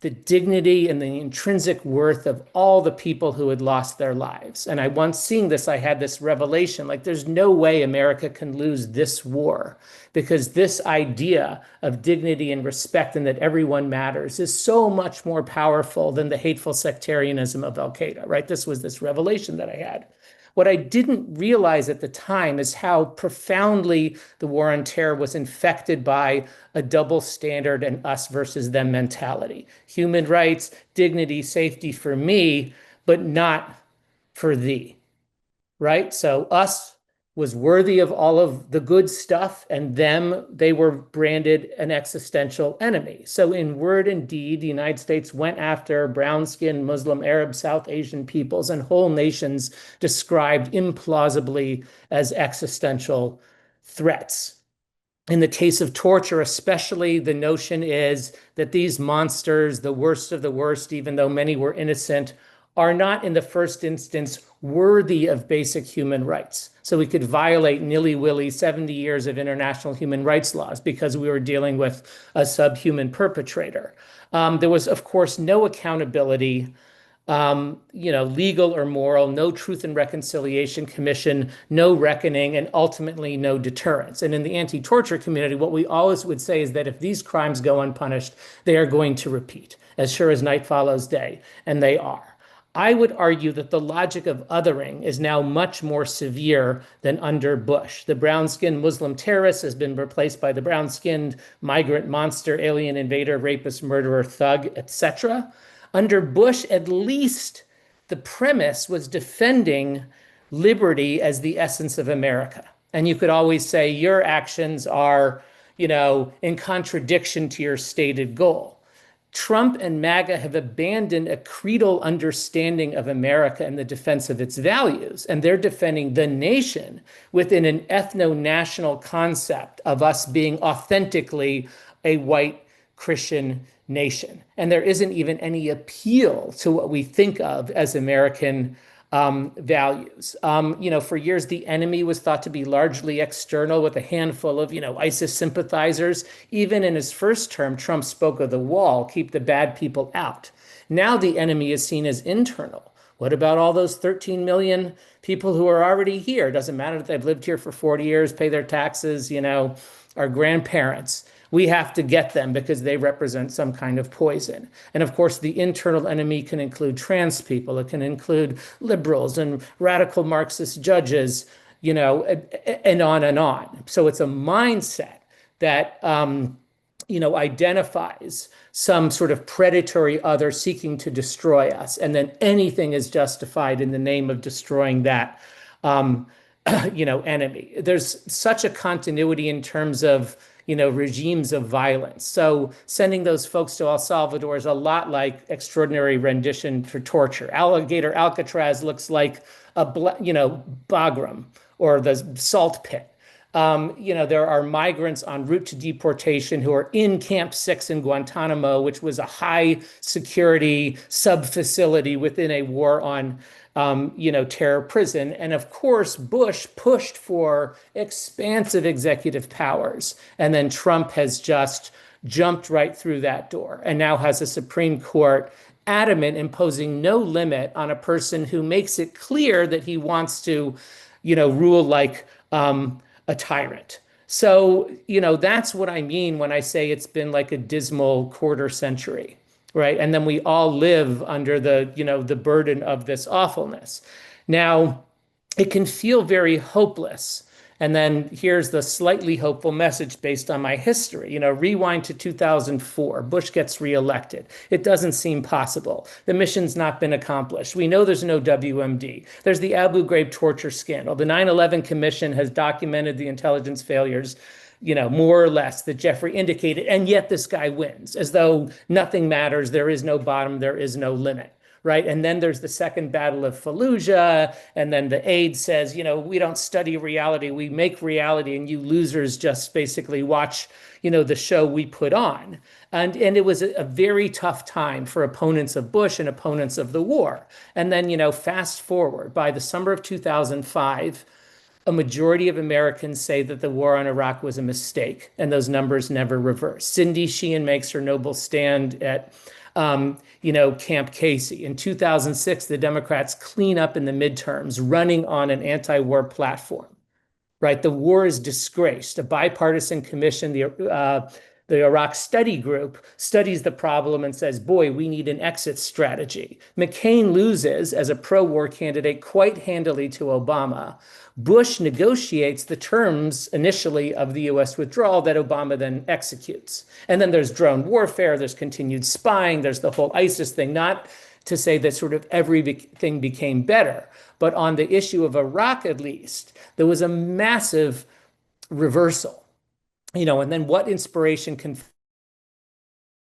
[SPEAKER 4] the dignity and the intrinsic worth of all the people who had lost their lives. And I once seeing this, I had this revelation, like there's no way America can lose this war, because this idea of dignity and respect and that everyone matters is so much more powerful than the hateful sectarianism of Al-Qaeda, right? This was this revelation that I had. What I didn't realize at the time is how profoundly the war on terror was infected by a double standard and us versus them mentality. Human rights, dignity, safety for me, but not for thee, right? So us was worthy of all of the good stuff, and them, they were branded an existential enemy. So in word and deed, the United States went after brown-skinned Muslim, Arab, South Asian peoples and whole nations described implausibly as existential threats. In the case of torture, especially, the notion is that these monsters, the worst of the worst, even though many were innocent, are not in the first instance worthy of basic human rights. So we could violate nilly-willy 70 years of international human rights laws because we were dealing with a subhuman perpetrator. There was, of course, no accountability, legal or moral, no Truth and Reconciliation Commission, no reckoning, and ultimately no deterrence. And in the anti-torture community, what we always would say is that if these crimes go unpunished, they are going to repeat, as sure as night follows day, and they are. I would argue that the logic of othering is now much more severe than under Bush. The brown-skinned Muslim terrorist has been replaced by the brown-skinned migrant monster, alien invader, rapist, murderer, thug, etc. Under Bush, at least the premise was defending liberty as the essence of America. And you could always say your actions are, in contradiction to your stated goal. Trump and MAGA have abandoned a creedal understanding of America and the defense of its values, and they're defending the nation within an ethno-national concept of us being authentically a white Christian nation. And there isn't even any appeal to what we think of as American values. For years, the enemy was thought to be largely external with a handful of, ISIS sympathizers. Even in his first term, Trump spoke of the wall, keep the bad people out. Now the enemy is seen as internal. What about all those 13 million people who are already here? Doesn't matter that they've lived here for 40 years, pay their taxes, our grandparents. We have to get them because they represent some kind of poison. And of course, the internal enemy can include trans people. It can include liberals and radical Marxist judges, and on and on. So it's a mindset that, identifies some sort of predatory other seeking to destroy us. And then anything is justified in the name of destroying that, enemy. There's such a continuity in terms of regimes of violence. So sending those folks to El Salvador is a lot like extraordinary rendition for torture. Alligator Alcatraz looks like a, Bagram or the salt pit. There are migrants en route to deportation who are in Camp 6 in Guantanamo, which was a high security sub-facility within a war on terror prison. And of course, Bush pushed for expansive executive powers. And then Trump has just jumped right through that door and now has a Supreme Court adamant imposing no limit on a person who makes it clear that he wants to, rule like a tyrant. So, that's what I mean when I say it's been like a dismal quarter century. Right. And then we all live under the burden of this awfulness. Now, it can feel very hopeless. And then here's the slightly hopeful message based on my history. Rewind to 2004. Bush gets reelected. It doesn't seem possible. The mission's not been accomplished. We know there's no WMD. There's the Abu Ghraib torture scandal. The 9/11 Commission has documented the intelligence failures, more or less that Jeffrey indicated, and yet this guy wins, as though nothing matters, there is no bottom, there is no limit, right? And then there's the Second Battle of Fallujah, and then the aide says, we don't study reality, we make reality, and you losers just basically watch, the show we put on. And it was a very tough time for opponents of Bush and opponents of the war. And then, fast forward, by the summer of 2005, a majority of Americans say that the war on Iraq was a mistake, and those numbers never reverse. Cindy Sheehan makes her noble stand at Camp Casey. In 2006, the Democrats clean up in the midterms, running on an anti-war platform. Right, the war is disgraced. A bipartisan commission, the Iraq Study Group, studies the problem and says, boy, we need an exit strategy. McCain loses as a pro-war candidate quite handily to Obama. Bush negotiates the terms initially of the U.S. withdrawal that Obama then executes. And then there's drone warfare, there's continued spying, there's the whole ISIS thing, not to say that sort of everything became better. But on the issue of Iraq, at least, there was a massive reversal. And then what inspiration can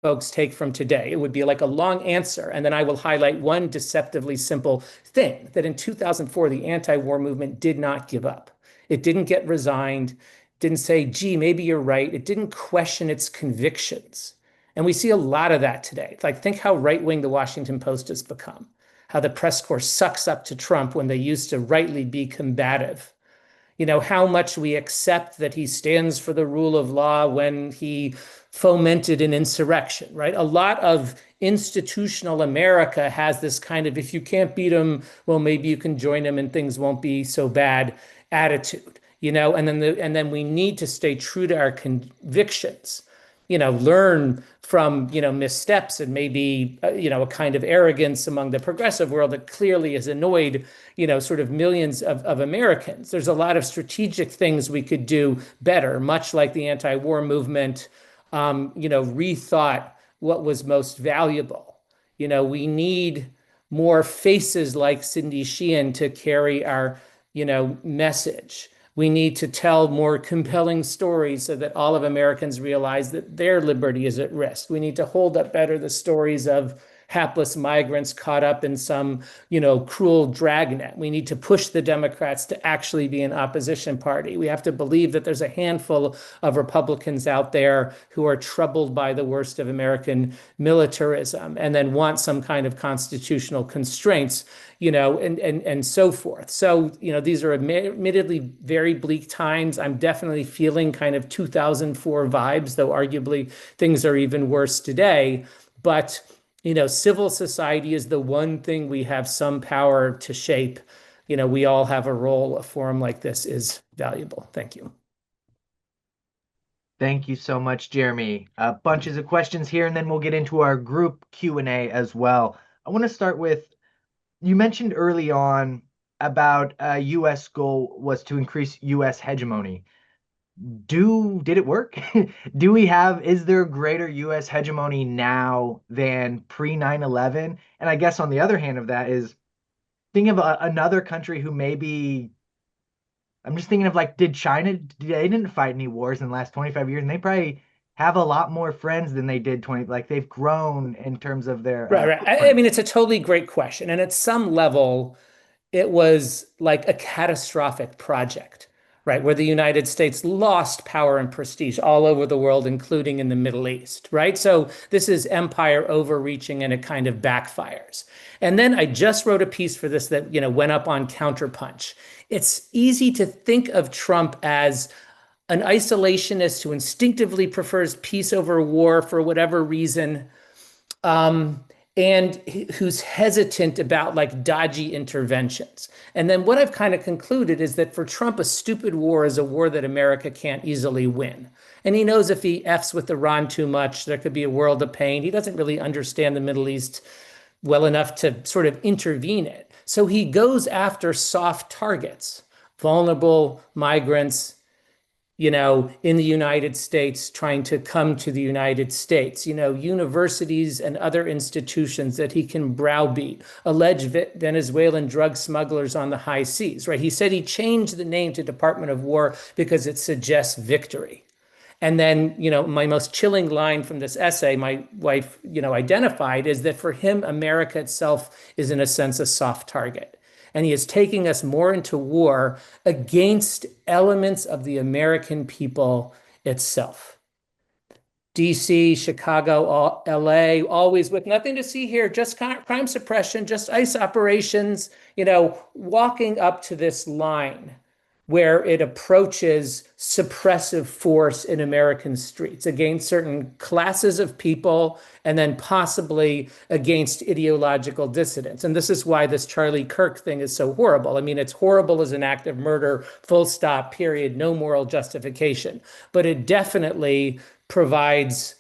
[SPEAKER 4] folks take from today? It would be like a long answer. And then I will highlight one deceptively simple thing, that in 2004, the anti-war movement did not give up. It didn't get resigned, didn't say, gee, maybe you're right. It didn't question its convictions. And we see a lot of that today. Like, think how right-wing the Washington Post has become, how the press corps sucks up to Trump when they used to rightly be combative. How much we accept that he stands for the rule of law when he fomented an insurrection, right? A lot of institutional America has this kind of, if you can't beat him, well, maybe you can join him and things won't be so bad attitude, and then we need to stay true to our convictions, learn from, missteps and maybe, a kind of arrogance among the progressive world that clearly has annoyed, sort of millions of Americans. There's a lot of strategic things we could do better, much like the anti-war movement, rethought what was most valuable. We need more faces like Cindy Sheehan to carry our, message. We need to tell more compelling stories so that all of Americans realize that their liberty is at risk. We need to hold up better the stories of hapless migrants caught up in some, cruel dragnet. We need to push the Democrats to actually be an opposition party. We have to believe that there's a handful of Republicans out there who are troubled by the worst of American militarism and then want some kind of constitutional constraints, and so forth. So, these are admittedly very bleak times. I'm definitely feeling kind of 2004 vibes, though arguably things are even worse today. But civil society is the one thing we have some power to shape. We all have a role. A forum like this is valuable. Thank you.
[SPEAKER 1] Thank you so much, Jeremy. Bunches of questions here, and then we'll get into our group Q&A as well. I want to start with, you mentioned early on about a U.S. goal was to increase U.S. hegemony. Did it work? Is there greater U.S. hegemony now than pre 9/11? And I guess on the other hand of that is, thinking of another country who maybe, I'm just thinking of like, did China, they didn't fight any wars in the last 25 years, and they probably have a lot more friends than they did they've grown in terms of their
[SPEAKER 4] right. I mean, it's a totally great question, and at some level it was like a catastrophic project, right, where the United States lost power and prestige all over the world, including in the Middle East, right? So this is empire overreaching, and it kind of backfires. And then I just wrote a piece for this that went up on Counterpunch. It's easy to think of Trump as an isolationist who instinctively prefers peace over war for whatever reason, and who's hesitant about like dodgy interventions. And then what I've kind of concluded is that for Trump, a stupid war is a war that America can't easily win. And he knows if he Fs with Iran too much, there could be a world of pain. He doesn't really understand the Middle East well enough to sort of intervene it. So he goes after soft targets, vulnerable migrants, in the United States, trying to come to the United States, universities and other institutions that he can browbeat, alleged Venezuelan drug smugglers on the high seas, right? He said he changed the name to Department of War because it suggests victory. And then, my most chilling line from this essay, my wife, identified, is that for him, America itself is in a sense a soft target. And he is taking us more into war against elements of the American people itself. DC, Chicago, LA, always with nothing to see here, just crime suppression, just ICE operations, walking up to this line where it approaches suppressive force in American streets against certain classes of people and then possibly against ideological dissidents. And this is why this Charlie Kirk thing is so horrible. I mean, it's horrible as an act of murder, full stop, period, no moral justification. But it definitely provides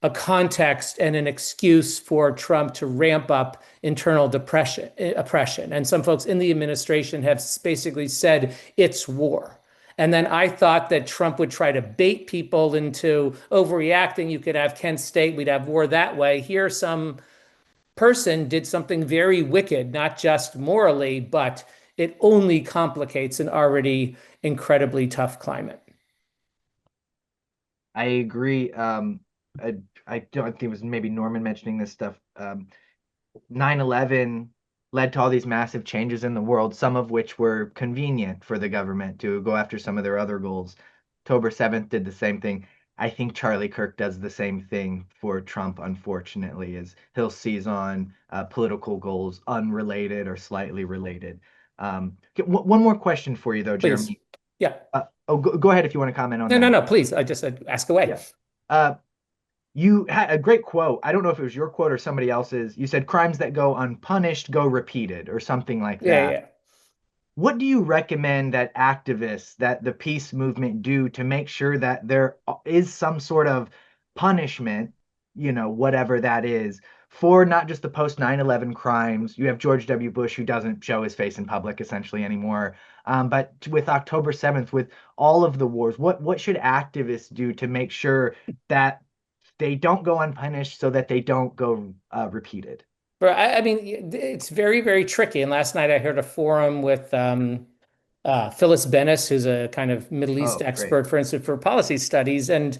[SPEAKER 4] a context and an excuse for Trump to ramp up internal oppression. And some folks in the administration have basically said it's war. And then I thought that Trump would try to bait people into overreacting. You could have Kent State, we'd have war that way. Here, some person did something very wicked, not just morally, but it only complicates an already incredibly tough climate.
[SPEAKER 1] I agree. I don't think it was maybe Norman mentioning this stuff. 9/11 led to all these massive changes in the world, some of which were convenient for the government to go after some of their other goals. October 7th did the same thing. I think Charlie Kirk does the same thing for Trump, unfortunately, is he'll seize on political goals unrelated or slightly related. One more question for you, though,
[SPEAKER 4] Please.
[SPEAKER 1] Jeremy.
[SPEAKER 4] Yeah.
[SPEAKER 1] Go ahead if you want to comment on that.
[SPEAKER 4] No, please. I just said ask away.
[SPEAKER 1] Yeah. You had a great quote. I don't know if it was your quote or somebody else's. You said crimes that go unpunished go repeated or something like that.
[SPEAKER 4] Yeah.
[SPEAKER 1] What do you recommend that activists, that the peace movement do to make sure that there is some sort of punishment, whatever that is, for not just the post 9/11 crimes? You have George W. Bush, who doesn't show his face in public essentially anymore. But with October 7th, with all of the wars, what should activists do to make sure that they don't go unpunished so that they don't go repeated?
[SPEAKER 4] But I mean, it's very, very tricky. And last night I heard a forum with Phyllis Bennis, who's a kind of Middle East expert, for instance, for policy studies. And,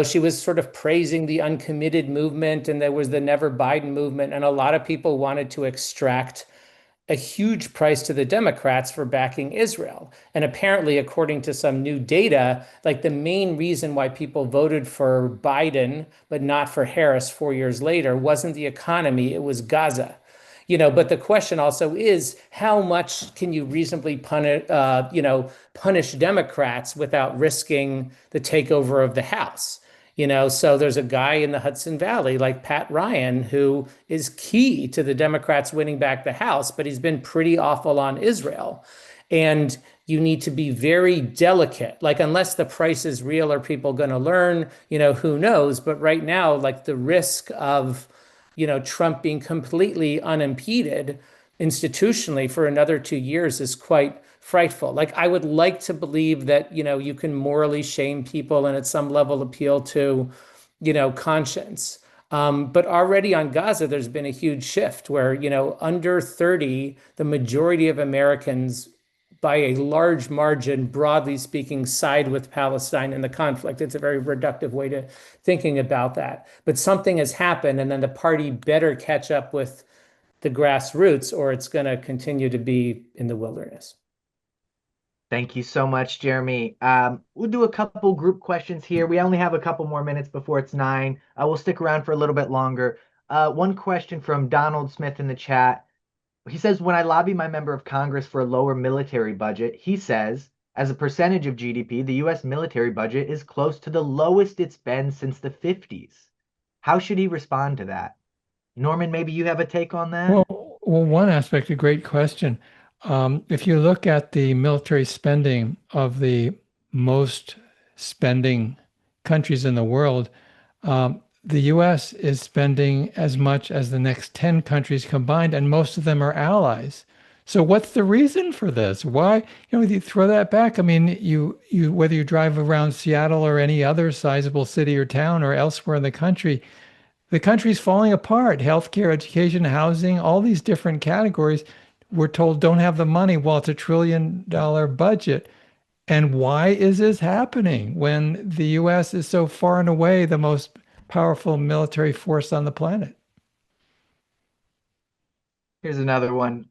[SPEAKER 4] she was sort of praising the uncommitted movement, and there was the Never Biden movement. And a lot of people wanted to extract a huge price to the Democrats for backing Israel. And apparently, according to some new data, like the main reason why people voted for Biden, but not for Harris 4 years later, wasn't the economy, it was Gaza. But the question also is, how much can you reasonably punish Democrats without risking the takeover of the House? So there's a guy in the Hudson Valley like Pat Ryan, who is key to the Democrats winning back the House, but he's been pretty awful on Israel. And you need to be very delicate. Like, unless the price is real, are people going to learn? Who knows? But right now, like, the risk of, Trump being completely unimpeded institutionally for another 2 years is quite frightful. Like, I would like to believe that, you can morally shame people and at some level appeal to, conscience. But already on Gaza, there's been a huge shift where, under 30, the majority of Americans, by a large margin, broadly speaking, side with Palestine in the conflict. It's a very reductive way to thinking about that. But something has happened, and then the party better catch up with the grassroots, or it's going to continue to be in the wilderness.
[SPEAKER 1] Thank you so much, Jeremy. We'll do a couple group questions here. We only have a couple more minutes before it's 9. We'll stick around for a little bit longer. One question from Donald Smith in the chat. He says, when I lobby my member of Congress for a lower military budget, he says, as a percentage of GDP, the U.S. military budget is close to the lowest it's been since the 50s. How should he respond to that? Norman, maybe you have a take on that?
[SPEAKER 2] Well, one aspect, a great question. If you look at the military spending of the most spending countries in the world, the U.S. is spending as much as the next 10 countries combined, and most of them are allies. So what's the reason for this? Why, you throw that back. I mean, you whether you drive around Seattle or any other sizable city or town or elsewhere in the country's falling apart. Healthcare, education, housing, all these different categories, we're told don't have the money while it's $1 trillion budget. And why is this happening when the US is so far and away the most powerful military force on the planet?
[SPEAKER 1] Here's another one.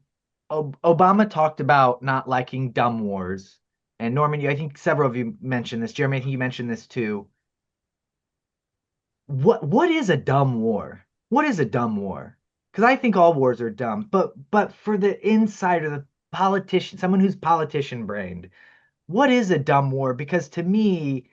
[SPEAKER 1] Obama talked about not liking dumb wars. And Norman, I think several of you mentioned this. Jeremy, I think you mentioned this too. What is a dumb war? What is a dumb war? Because I think all wars are dumb, but for the insider, the politician, someone who's politician brained, what is a dumb war? Because to me,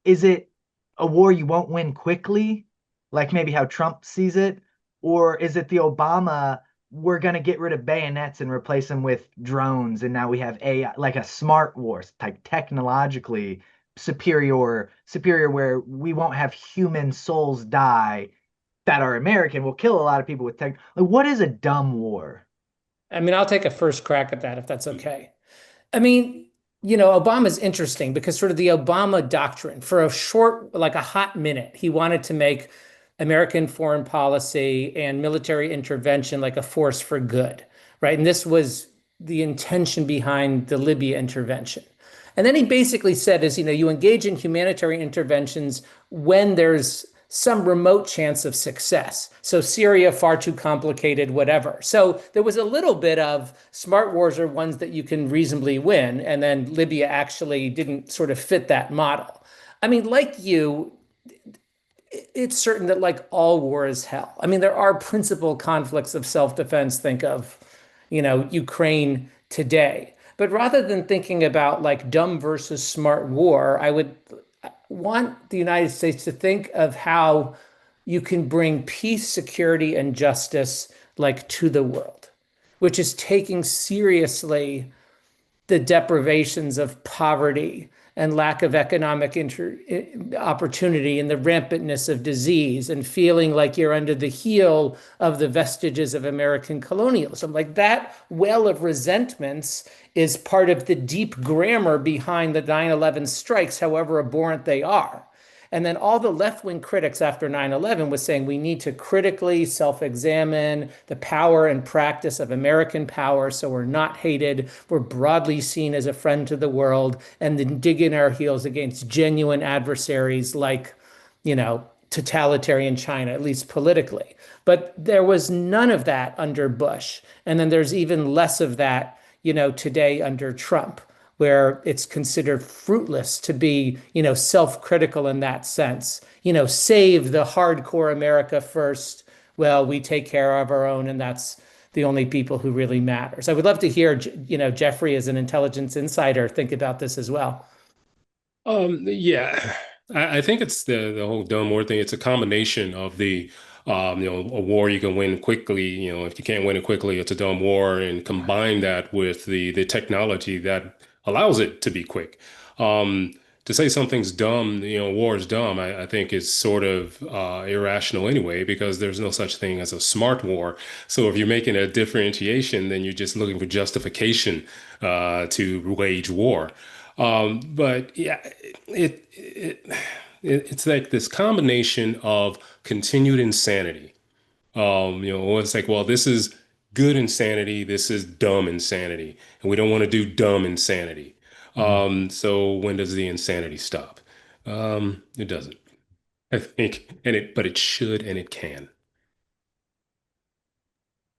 [SPEAKER 1] is it a war you won't win quickly, like maybe how Trump sees it? Or is it the Obama, we're going to get rid of bayonets and replace them with drones, and now we have AI, like a smart war type, technologically superior, where we won't have human souls die that are American. We'll kill a lot of people with tech. Like, what is a dumb war?
[SPEAKER 4] I mean, I'll take a first crack at that if that's okay. I mean, Obama's interesting because sort of the Obama doctrine, for a short, like a hot minute, he wanted to make American foreign policy and military intervention like a force for good, right? And this was the intention behind the Libya intervention. And then he basically said is, you engage in humanitarian interventions when there's some remote chance of success. So Syria, far too complicated, whatever. So there was a little bit of smart wars are ones that you can reasonably win. And then Libya actually didn't sort of fit that model. I mean, like you, it's certain that like all war is hell. I mean, there are principal conflicts of self-defense. Think of, Ukraine today. But rather than thinking about like dumb versus smart war, I would want the United States to think of how you can bring peace, security, and justice like to the world, which is taking seriously the deprivations of poverty and lack of economic opportunity and the rampantness of disease and feeling like you're under the heel of the vestiges of American colonialism. Like that well of resentments is part of the deep grammar behind the 9/11 strikes, however abhorrent they are. And then all the left-wing critics after 9/11 was saying we need to critically self-examine the power and practice of American power so we're not hated, we're broadly seen as a friend to the world, and then dig in our heels against genuine adversaries like, totalitarian China, at least politically. But there was none of that under Bush. And then there's even less of that, today under Trump, where it's considered fruitless to be, self-critical in that sense. Save the hardcore America first. Well, we take care of our own, and that's the only people who really matters. I would love to hear, Jeffrey, as an intelligence insider, think about this as well.
[SPEAKER 3] Yeah, I think it's the whole dumb war thing. It's a combination of the a war you can win quickly. If you can't win it quickly, it's a dumb war, and combine that with the technology that allows it to be quick. To say something's dumb, war is dumb, I think is sort of irrational anyway, because there's no such thing as a smart war. So if you're making a differentiation, then you're just looking for justification to wage war. But yeah, it's like this combination of continued insanity. It's like, well, this is good insanity, this is dumb insanity, and we don't want to do dumb insanity. So when does the insanity stop? It doesn't, I think, but it should and it can.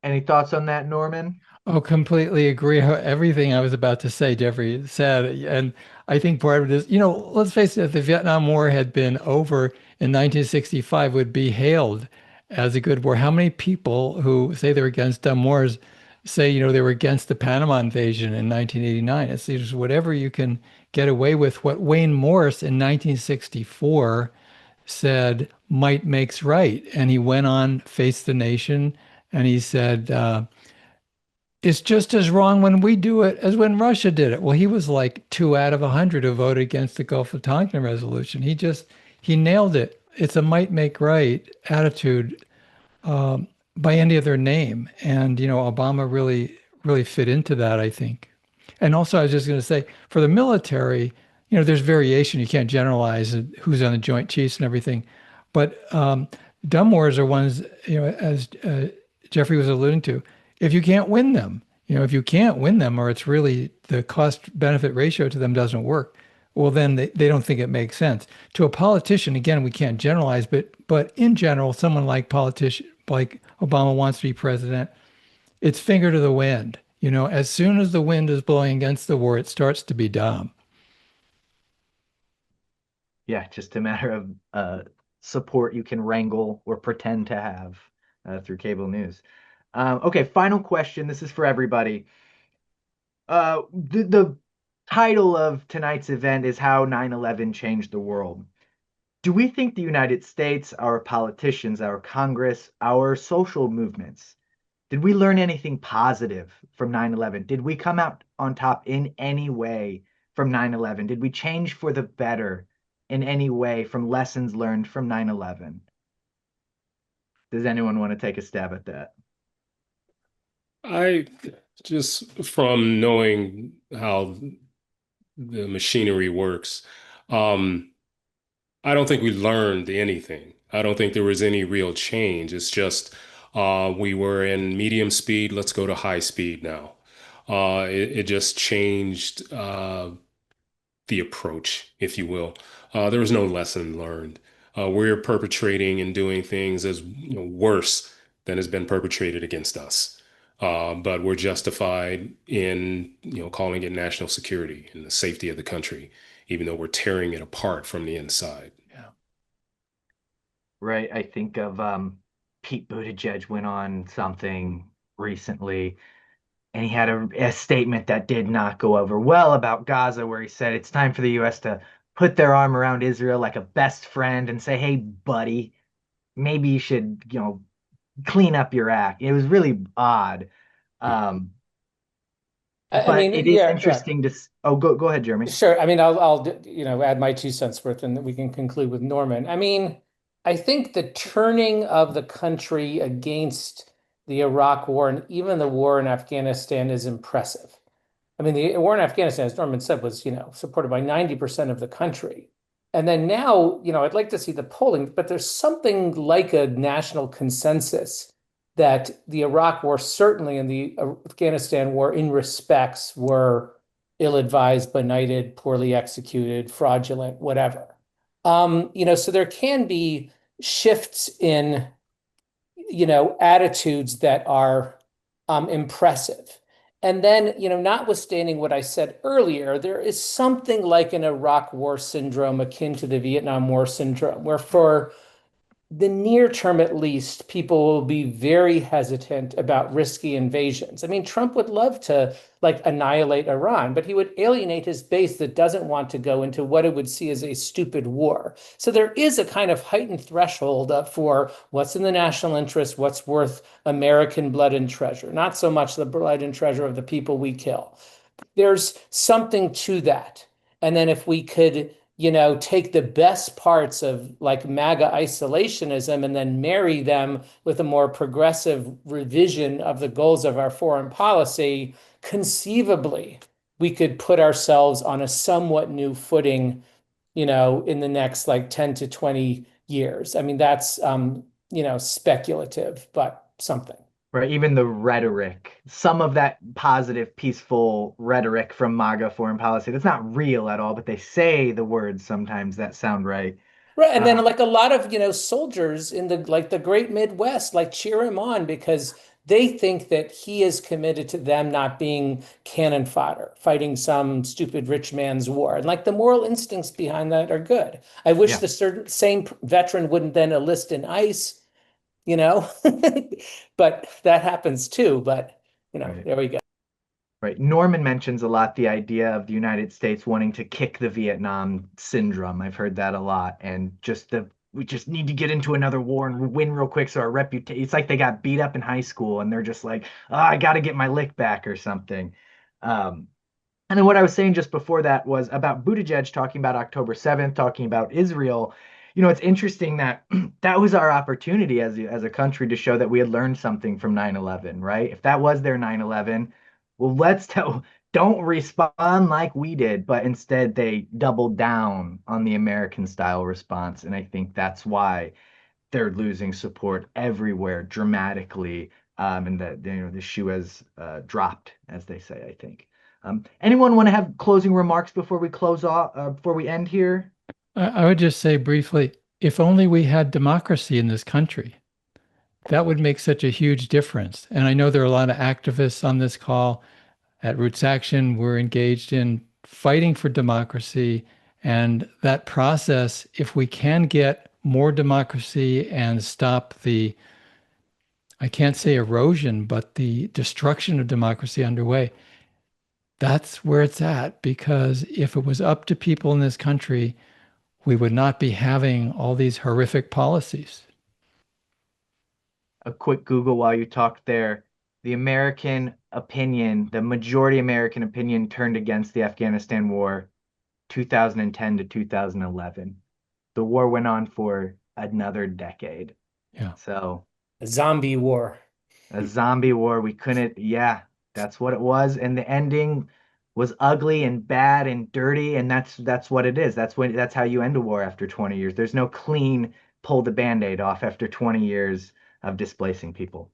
[SPEAKER 1] Any thoughts on that, Norman?
[SPEAKER 2] Oh, completely agree. Everything I was about to say, Jeffrey said. And I think part of it is, let's face it, if the Vietnam War had been over in 1965, would be hailed as a good war. How many people who say they're against dumb wars say, they were against the Panama invasion in 1989? It's just whatever you can get away with. What Wayne Morse in 1964 said, might makes right. And he went on Face the Nation and he said, it's just as wrong when we do it as when Russia did it. Well, he was like 2 out of 100 who voted against the Gulf of Tonkin resolution. He nailed it. It's a might make right attitude by any other name. And, Obama really fit into that, I think. And also, I was just going to say, for the military, there's variation. You can't generalize who's on the Joint Chiefs and everything. But dumb wars are ones, as Jeffrey was alluding to, if you can't win them, If you can't win them, or it's really the cost benefit ratio to them doesn't work, well, then they don't think it makes sense. To a politician, again, we can't generalize, but in general, someone like Obama wants to be president, it's finger to the wind. As soon as the wind is blowing against the war, it starts to be dumb.
[SPEAKER 1] Yeah, just a matter of support you can wrangle or pretend to have through cable news. Okay, final question. This is for everybody. The title of tonight's event is How 9/11 Changed the World. Do we think the United States, our politicians, our Congress, our social movements, did we learn anything positive from 9/11? Did we come out on top in any way from 9/11? Did we change for the better in any way from lessons learned from 9/11? Does anyone want to take a stab at that?
[SPEAKER 3] I just from knowing how the machinery works, I don't think we learned anything. I don't think there was any real change. It's just we were in medium speed. Let's go to high speed now. It just changed the approach, if you will. There was no lesson learned. We're perpetrating and doing things as worse than has been perpetrated against us. But we're justified in calling it national security and the safety of the country, even though we're tearing it apart from the inside.
[SPEAKER 2] Yeah.
[SPEAKER 1] Right. I think of Pete Buttigieg went on something recently, and he had a statement that did not go over well about Gaza, where he said it's time for the U.S. to put their arm around Israel like a best friend and say, "Hey, buddy, maybe you should, clean up your act." It was really odd. Um,
[SPEAKER 4] I
[SPEAKER 1] but
[SPEAKER 4] mean,
[SPEAKER 1] it is
[SPEAKER 4] yeah,
[SPEAKER 1] interesting to. Oh, go ahead, Jeremy.
[SPEAKER 4] sure. I mean, I'll add my 2 cents worth, and we can conclude with Norman. I mean, I think the turning of the country against the Iraq War and even the war in Afghanistan is impressive. I mean, the war in Afghanistan, as Norman said, was, supported by 90% of the country. And then now, I'd like to see the polling, but there's something like a national consensus that the Iraq war, certainly in the Afghanistan war, in respects, were ill-advised, benighted, poorly executed, fraudulent, whatever. So there can be shifts in, attitudes that are impressive. And then, notwithstanding what I said earlier, there is something like an Iraq War syndrome akin to the Vietnam War syndrome, where for the near term, at least, people will be very hesitant about risky invasions. I mean, Trump would love to annihilate Iran, but he would alienate his base that doesn't want to go into what it would see as a stupid war. So there is a kind of heightened threshold for what's in the national interest, what's worth American blood and treasure, not so much the blood and treasure of the people we kill. There's something to that. And then if we could take the best parts of MAGA isolationism and then marry them with a more progressive revision of the goals of our foreign policy, conceivably, we could put ourselves on a somewhat new footing, in the next 10 to 20 years. I mean, that's, speculative, but something.
[SPEAKER 1] Right, even the rhetoric, some of that positive, peaceful rhetoric from MAGA foreign policy, that's not real at all, but they say the words sometimes that sound right.
[SPEAKER 4] Right. And then a lot of, soldiers in the great Midwest, cheer him on because they think that he is committed to them not being cannon fodder, fighting some stupid rich man's war. And the moral instincts behind that are good. I wish the same veteran wouldn't then enlist in ICE. But that happens too. But,
[SPEAKER 1] Right.
[SPEAKER 4] there we go.
[SPEAKER 1] Right. Norman mentions a lot the idea of the United States wanting to kick the Vietnam syndrome. I've heard that a lot. And we just need to get into another war and win real quick so our reputation, it's like they got beat up in high school and they're just like, oh, I got to get my lick back or something. And then what I was saying just before that was about Buttigieg talking about October 7th, talking about Israel. It's interesting that that was our opportunity as a country to show that we had learned something from 9/11, right? If that was their 9/11, well, don't respond like we did, but instead they doubled down on the American style response. And I think that's why they're losing support everywhere dramatically. and that the shoe has dropped, as they say, I think. Anyone want to have closing remarks before we close off, before we end here?
[SPEAKER 2] I would just say briefly, if only we had democracy in this country, that would make such a huge difference. And I know there are a lot of activists on this call. At RootsAction, we're engaged in fighting for democracy. And that process, if we can get more democracy and stop the, I can't say erosion, but the destruction of democracy underway, that's where it's at. Because if it was up to people in this country, we would not be having all these horrific policies.
[SPEAKER 1] A quick Google while you talked there. The American opinion, the majority American opinion turned against the Afghanistan war 2010 to 2011. The war went on for another decade.
[SPEAKER 2] Yeah.
[SPEAKER 1] So
[SPEAKER 4] A zombie war.
[SPEAKER 1] a zombie war. We couldn't, yeah, that's what it was. And the ending was ugly and bad and dirty. And that's what it is. That's how you end a war after 20 years. There's no clean pull the Band-Aid off after 20 years of displacing people.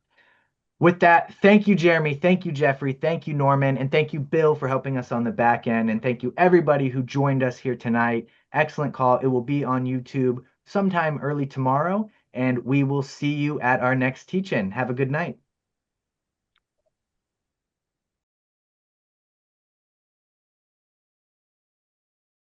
[SPEAKER 1] With that, thank you, Jeremy. Thank you, Jeffrey. Thank you, Norman. And thank you, Bill, for helping us on the back end. And thank you, everybody who joined us here tonight. Excellent call. It will be on YouTube sometime early tomorrow. And we will see you at our next teach-in. Have a good night.